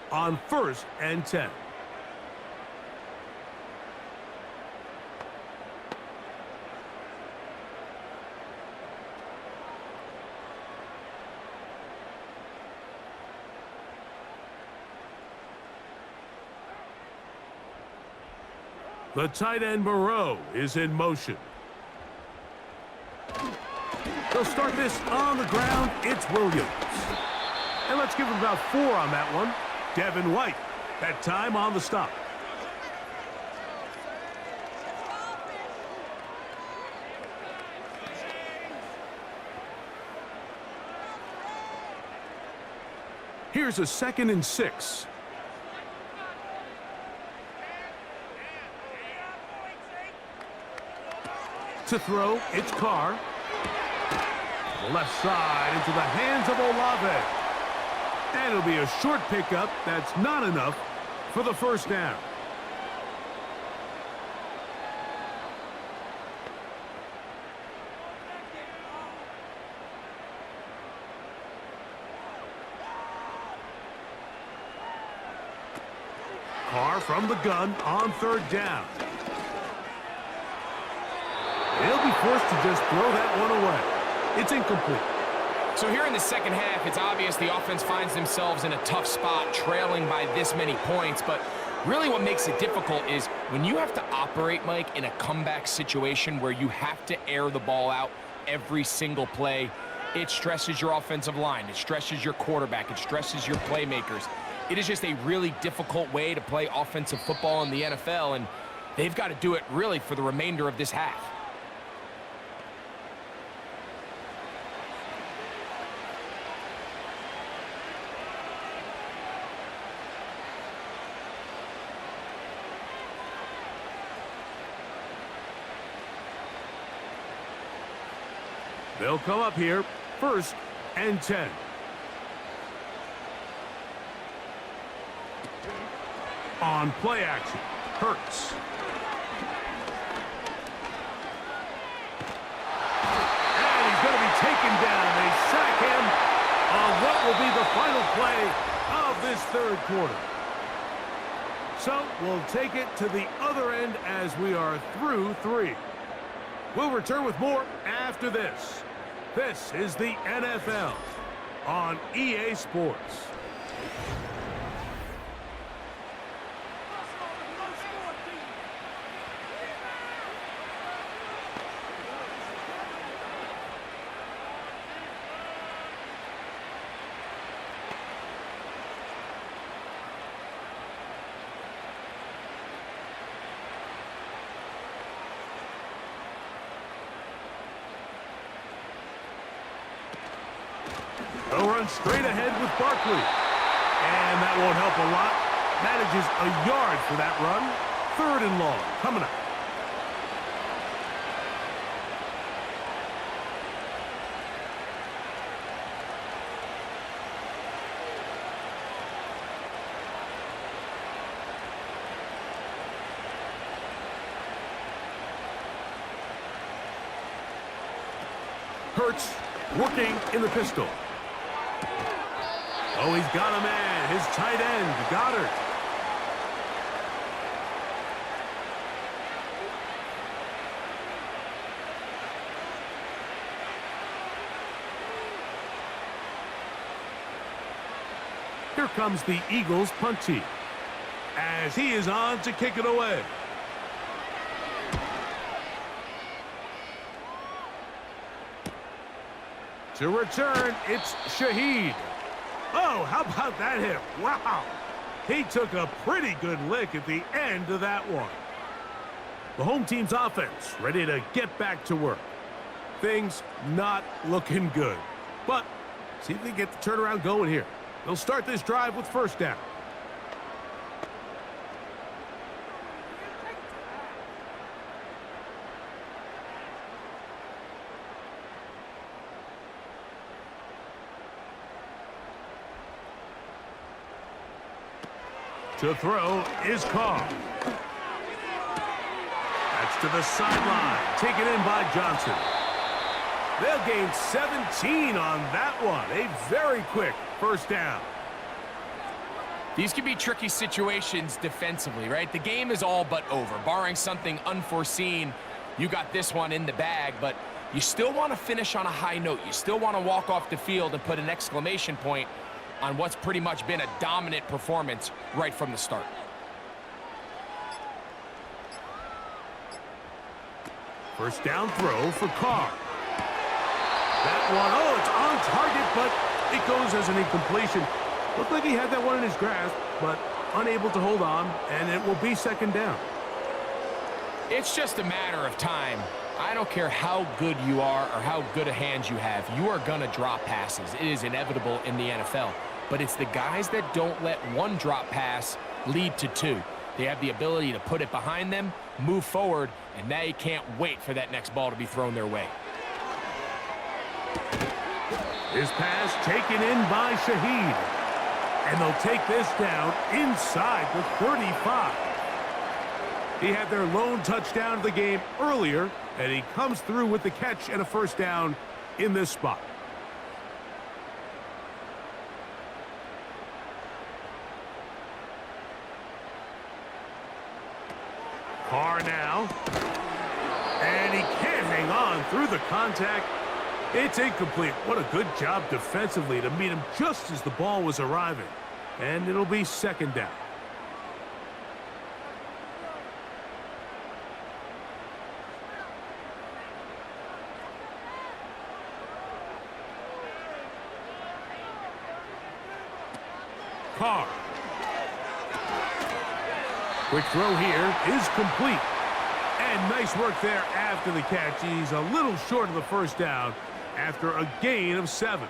on 1st and 10. The tight end Moreau is in motion. They'll start this on the ground. It's Williams. And let's give him about 4 on that one. Devin White, that time on the stop. Here's a 2nd and 6. To throw, it's Carr. The left side into the hands of Olave. And it'll be a short pickup. That's not enough for the first down. Carr from the gun on 3rd down. He'll be forced to just throw that one away. It's incomplete. So here in the second half, it's obvious the offense finds themselves in a tough spot, trailing by this many points. But really what makes it difficult is when you have to operate, Mike, in a comeback situation where you have to air the ball out every single play, it stresses your offensive line. It stresses your quarterback. It stresses your playmakers. It is just a really difficult way to play offensive football in the NFL, and they've got to do it really for the remainder of this half. They'll come up here, 1st and 10. On play action, Hurts. And he's going to be taken down. They sack him on what will be the final play of this 3rd quarter. So we'll take it to the other end as we are through 3. We'll return with more after this. This is the NFL on EA Sports. They'll run straight ahead with Barkley. And that won't help a lot. Manages a yard for that run. 3rd and long, coming up. Hurts working in the pistol. Oh, he's got a man. His tight end, Goddard. Here comes the Eagles punt team as he is on to kick it away. To return, it's Shaheed. Oh, how about that hit? Wow. He took a pretty good lick at the end of that one. The home team's offense ready to get back to work. Things not looking good. But see if they get the turnaround going here. They'll start this drive with 1st down. To throw is Carr. That's to the sideline. Taken in by Johnson. They'll gain 17 on that one. A very quick first down. These can be tricky situations defensively, right? The game is all but over. Barring something unforeseen, you got this one in the bag, but you still want to finish on a high note. You still want to walk off the field and put an exclamation point on what's pretty much been a dominant performance right from the start. First down throw for Carr. That one, oh, it's on target, but it goes as an incompletion. Looked like he had that one in his grasp, but unable to hold on, and it will be second down. It's just a matter of time. I don't care how good you are or how good a hand you have. You are going to drop passes. It is inevitable in the NFL. But it's the guys that don't let one drop pass lead to two. They have the ability to put it behind them, move forward, and they can't wait for that next ball to be thrown their way. His pass taken in by Shaheed. And they'll take this down inside the 35. He had their lone touchdown of the game earlier, and he comes through with the catch and a first down in this spot. Carr now. And he can't hang on through the contact. It's incomplete. What a good job defensively to meet him just as the ball was arriving. And it'll be second down. Carr. Quick throw here is complete. And nice work there after the catch. He's a little short of the first down after a gain of 7.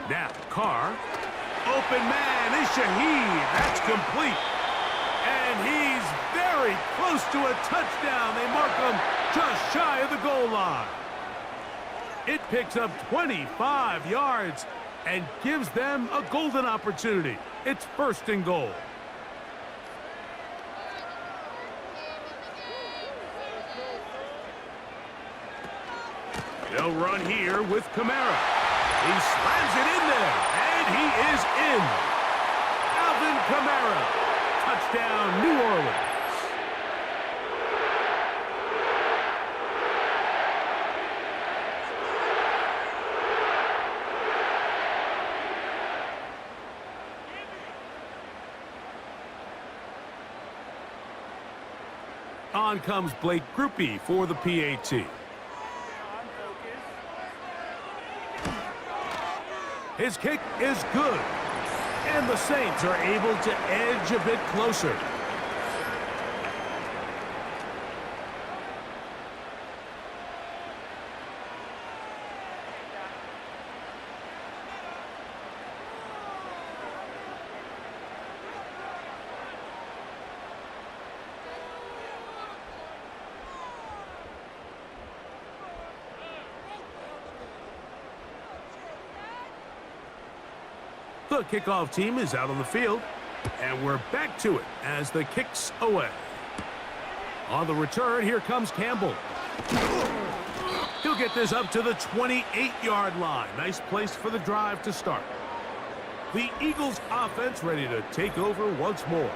Now, Carr. Open man is Shaheed. That's complete. And he's very close to a touchdown. They mark him just shy of the goal line. It picks up 25 yards and gives them a golden opportunity. It's first and goal. They'll run here with Kamara. He slams it in there, and he is in. Alvin Kamara. Touchdown, New Orleans. On comes Blake Groupie for the PAT. His kick is good. And the Saints are able to edge a bit closer. The kickoff team is out on the field, and we're back to it as the kick's away. On the return, here comes Campbell. He'll get this up to the 28-yard line. Nice place for the drive to start. The Eagles offense ready to take over once more.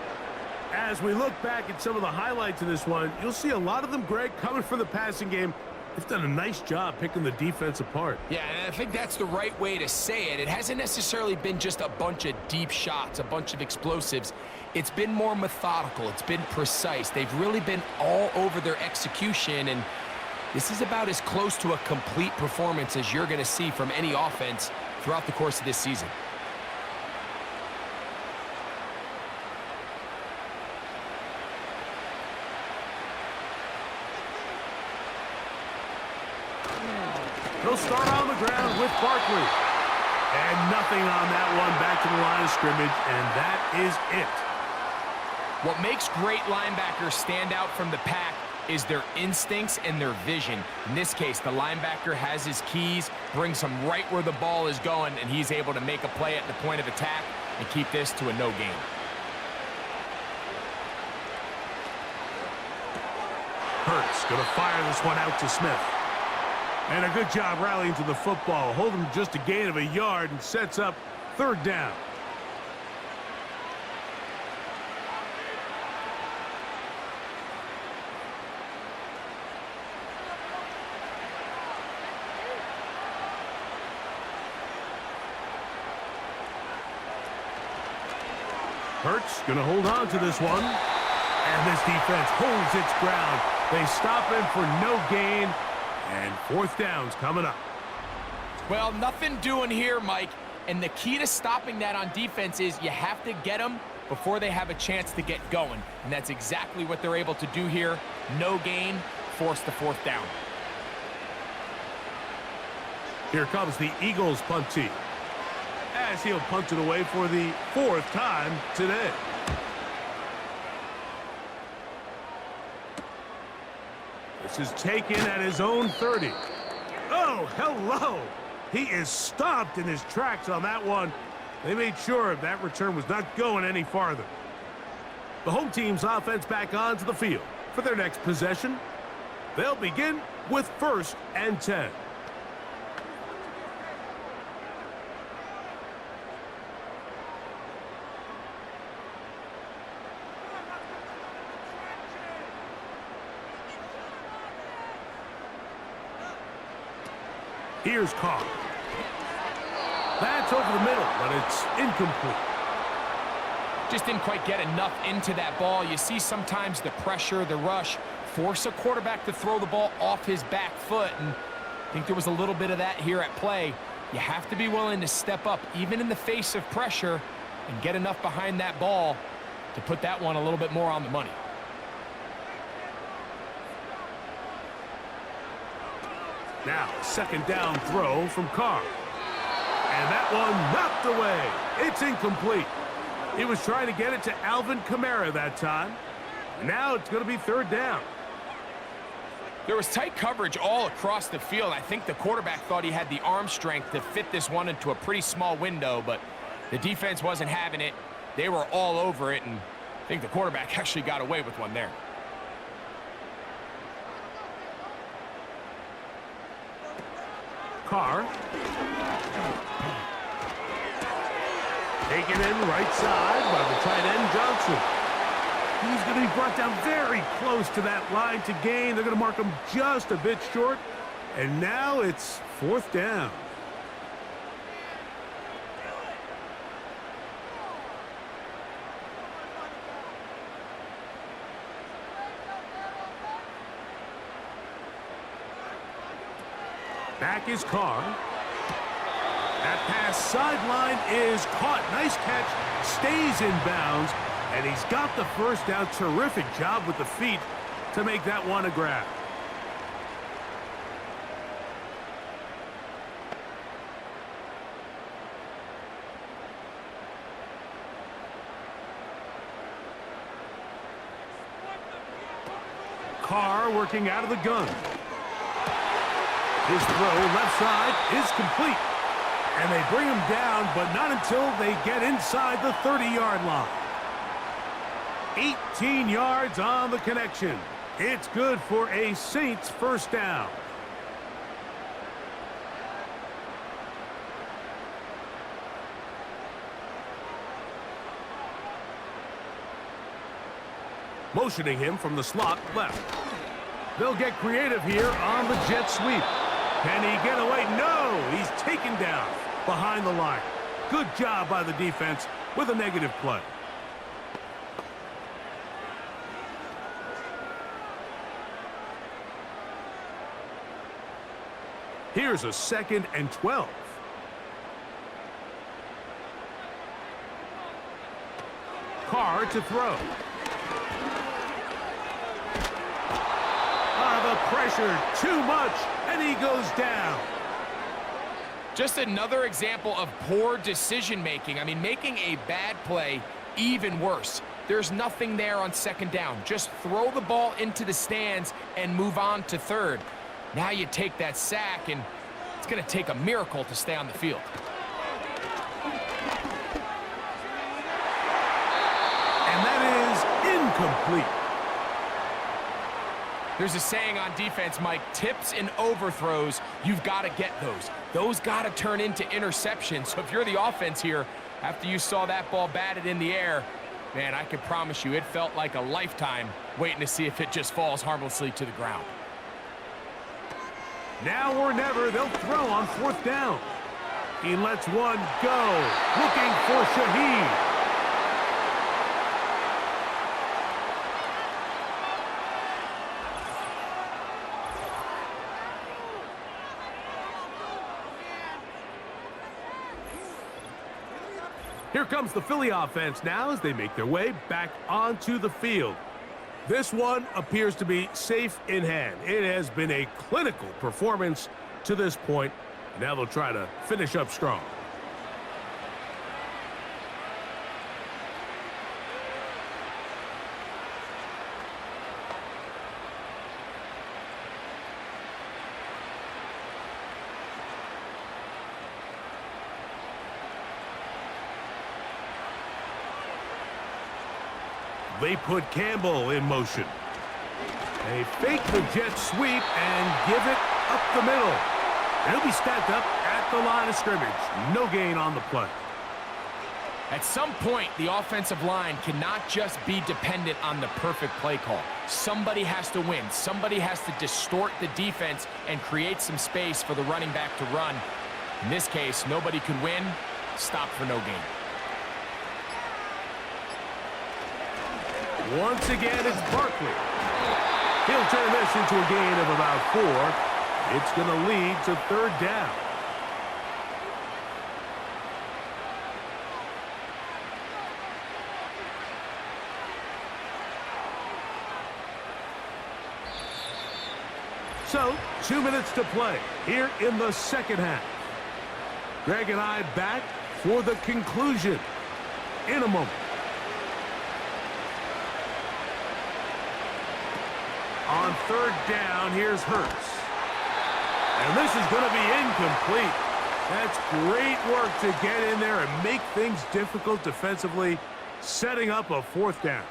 As we look back at some of the highlights of this one, you'll see a lot of them, Greg, coming from the passing game. They've done a nice job picking the defense apart. Yeah, and I think that's the right way to say it. It hasn't necessarily been just a bunch of deep shots, a bunch of explosives. It's been more methodical. It's been precise. They've really been all over their execution, and this is about as close to a complete performance as you're going to see from any offense throughout the course of this season. He'll start on the ground with Barkley. And nothing on that one, back to the line of scrimmage, and that is it. What makes great linebackers stand out from the pack is their instincts and their vision. In this case, the linebacker has his keys, brings him right where the ball is going, and he's able to make a play at the point of attack and keep this to a no gain. Hurts going to fire this one out to Smith. And a good job rallying to the football. Holding just a gain of a yard and sets up third down. Hurts going to hold on to this one. And this defense holds its ground. They stop him for no gain. And fourth down's coming up. Well, nothing doing here, Mike. And the key to stopping that on defense is you have to get them before they have a chance to get going. And that's exactly what they're able to do here. No gain, force the fourth down. Here comes the Eagles punt team, as he'll punt it away for the fourth time today. This is taken at his own 30. Oh, hello! He is stopped in his tracks on that one. They made sure that return was not going any farther. The home team's offense back onto the field for their next possession. They'll begin with 1st and 10. Here's Carr. That's over the middle, but it's incomplete. Just didn't quite get enough into that ball. You see sometimes the pressure, the rush, force a quarterback to throw the ball off his back foot, and I think there was a little bit of that here at play. You have to be willing to step up, even in the face of pressure, and get enough behind that ball to put that one a little bit more on the money. Now, second down throw from Carr. And that one knocked away. It's incomplete. He was trying to get it to Alvin Kamara that time. Now it's going to be third down. There was tight coverage all across the field. I think the quarterback thought he had the arm strength to fit this one into a pretty small window, but the defense wasn't having it. They were all over it, and I think the quarterback actually got away with one there. Carr. Taken in right side by the tight end Johnson. He's going to be brought down very close to that line to gain. They're going to mark him just a bit short. And now it's fourth down. Back is Carr. That pass sideline is caught. Nice catch. Stays in bounds. And he's got the first down. Terrific job with the feet to make that one a grab. Carr working out of the gun. His throw left side is complete. And they bring him down, but not until they get inside the 30-yard line. 18 yards on the connection. It's good for a Saints first down. Motioning him from the slot left. They'll get creative here on the jet sweep. Can he get away? No! He's taken down behind the line. Good job by the defense with a negative play. Here's a 2nd and 12. Carr to throw. The pressure, too much, and he goes down. Just another example of poor decision-making. I mean, making a bad play even worse. There's nothing there on second down. Just throw the ball into the stands and move on to third. Now you take that sack, and it's going to take a miracle to stay on the field. And that is incomplete. There's a saying on defense, Mike, tips and overthrows, you've got to get those. Those got to turn into interceptions. So if you're the offense here, after you saw that ball batted in the air, man, I can promise you it felt like a lifetime waiting to see if it just falls harmlessly to the ground. Now or never, they'll throw on fourth down. He lets one go, looking for Shaheed. Here comes the Philly offense now as they make their way back onto the field. This one appears to be safe in hand. It has been a clinical performance to this point. Now they'll try to finish up strong. They put Campbell in motion. They fake the jet sweep and give it up the middle. They'll be stacked up at the line of scrimmage. No gain on the play. At some point, the offensive line cannot just be dependent on the perfect play call. Somebody has to win. Somebody has to distort the defense and create some space for the running back to run. In this case, nobody could win. Stop for no gain. Once again, it's Barkley. He'll turn this into a gain of about 4. It's going to lead to third down. So, 2 minutes to play here in the second half. Greg and I back for the conclusion in a moment. On third down, here's Hurts. And this is going to be incomplete. That's great work to get in there and make things difficult defensively, setting up a fourth down.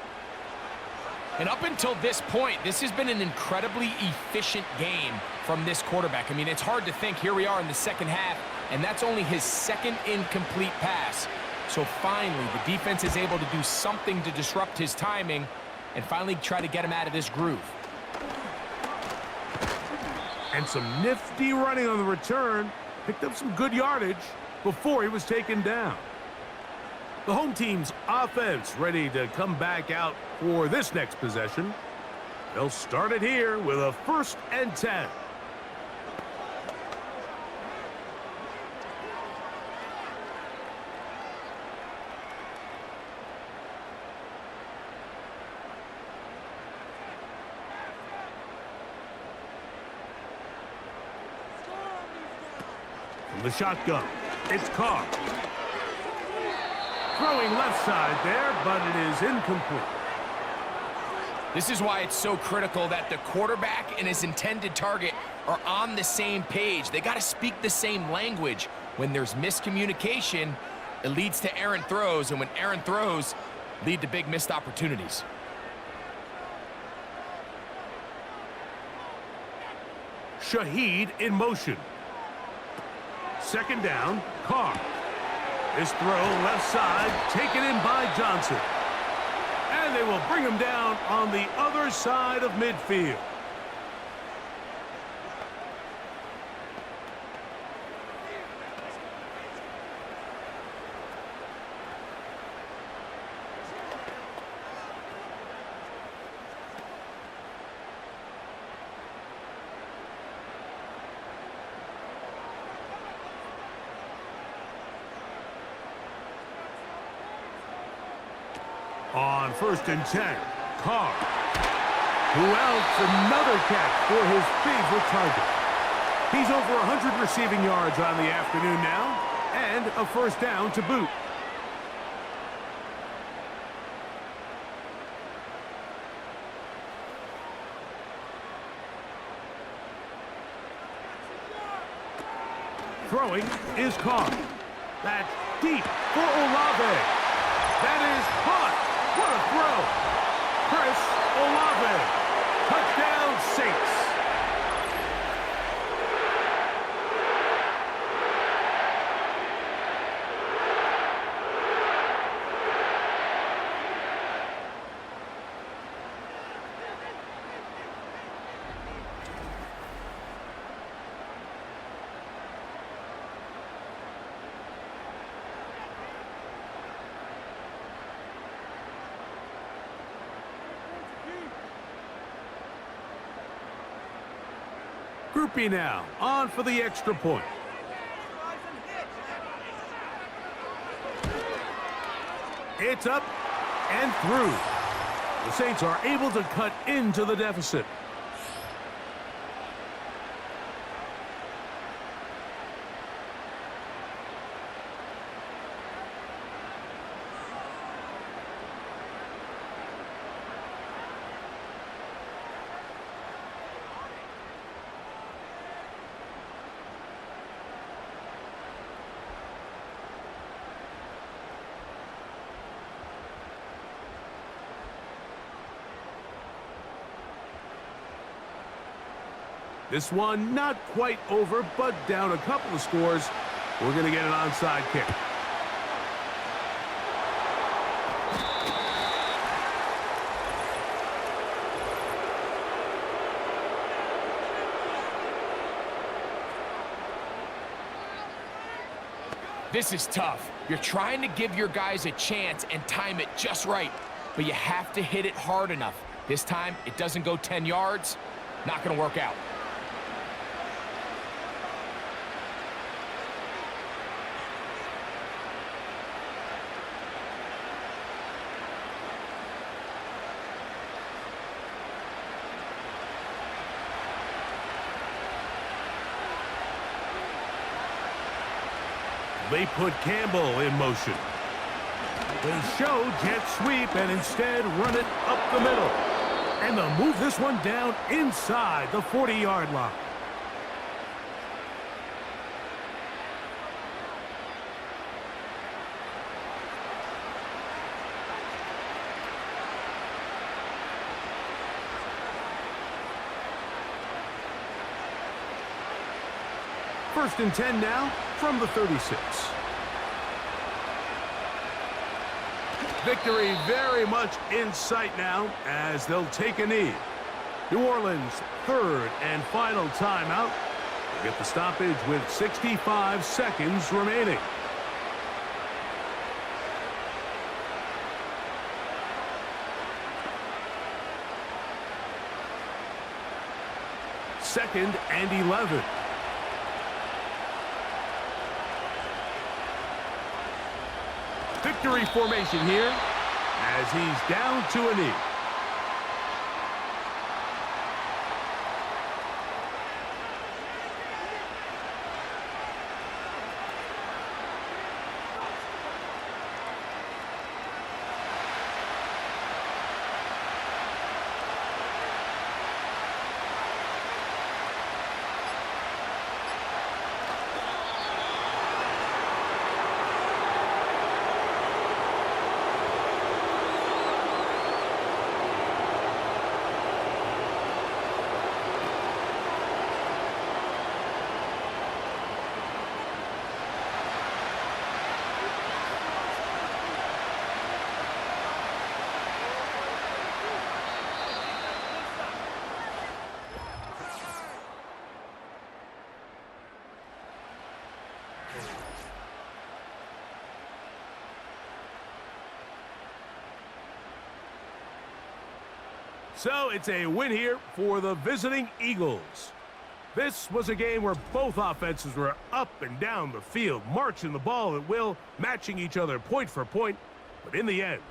And up until this point, this has been an incredibly efficient game from this quarterback. I mean, it's hard to think. Here we are in the second half, and that's only his second incomplete pass. So finally, the defense is able to do something to disrupt his timing and finally try to get him out of this groove. And some nifty running on the return. Picked up some good yardage before he was taken down. The home team's offense ready to come back out for this next possession. They'll start it here with a 1st and 10. From the shotgun, it's Carr. Throwing left side there, but it is incomplete. This is why it's so critical that the quarterback and his intended target are on the same page. They got to speak the same language. When there's miscommunication, it leads to errant throws, and when errant throws lead to big missed opportunities. Shaheed in motion. Second down, Carr. This throw left side, taken in by Johnson. And they will bring him down on the other side of midfield. On 1st and 10, Carr, who else another catch for his favorite target. He's over 100 receiving yards on the afternoon now, and a 1st down to boot. throwing is caught. That's deep for Olave. That is caught. What a throw. Chris Olave. Touchdown, Saints. Group B now, on for the extra point. It's up and through. The Saints are able to cut into the deficit. This one not quite over, but down a couple of scores. We're going to get an onside kick. This is tough. You're trying to give your guys a chance and time it just right, but you have to hit it hard enough. This time, it doesn't go 10 yards. Not going to work out. They put Campbell in motion. They show jet sweep and instead run it up the middle. And they'll move this one down inside the 40-yard line. First and 10 now from the 36. Victory very much in sight now as they'll take a knee. New Orleans' third and final timeout. They get the stoppage with 65 seconds remaining. Second and 11. Victory formation here as he's down to a knee. So it's a win here for the visiting Eagles. This was a game where both offenses were up and down the field, marching the ball at will, matching each other point for point. But in the end,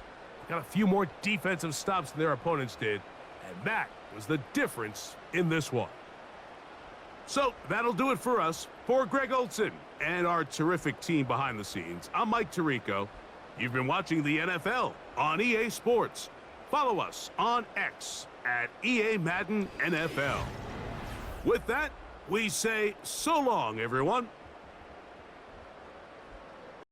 got a few more defensive stops than their opponents did, and that was the difference in this one. So that'll do it for us. For Greg Olson and our terrific team behind the scenes, I'm Mike Tirico. You've been watching the NFL on EA Sports. Follow us on X at EA Madden NFL. With that, we say so long, everyone.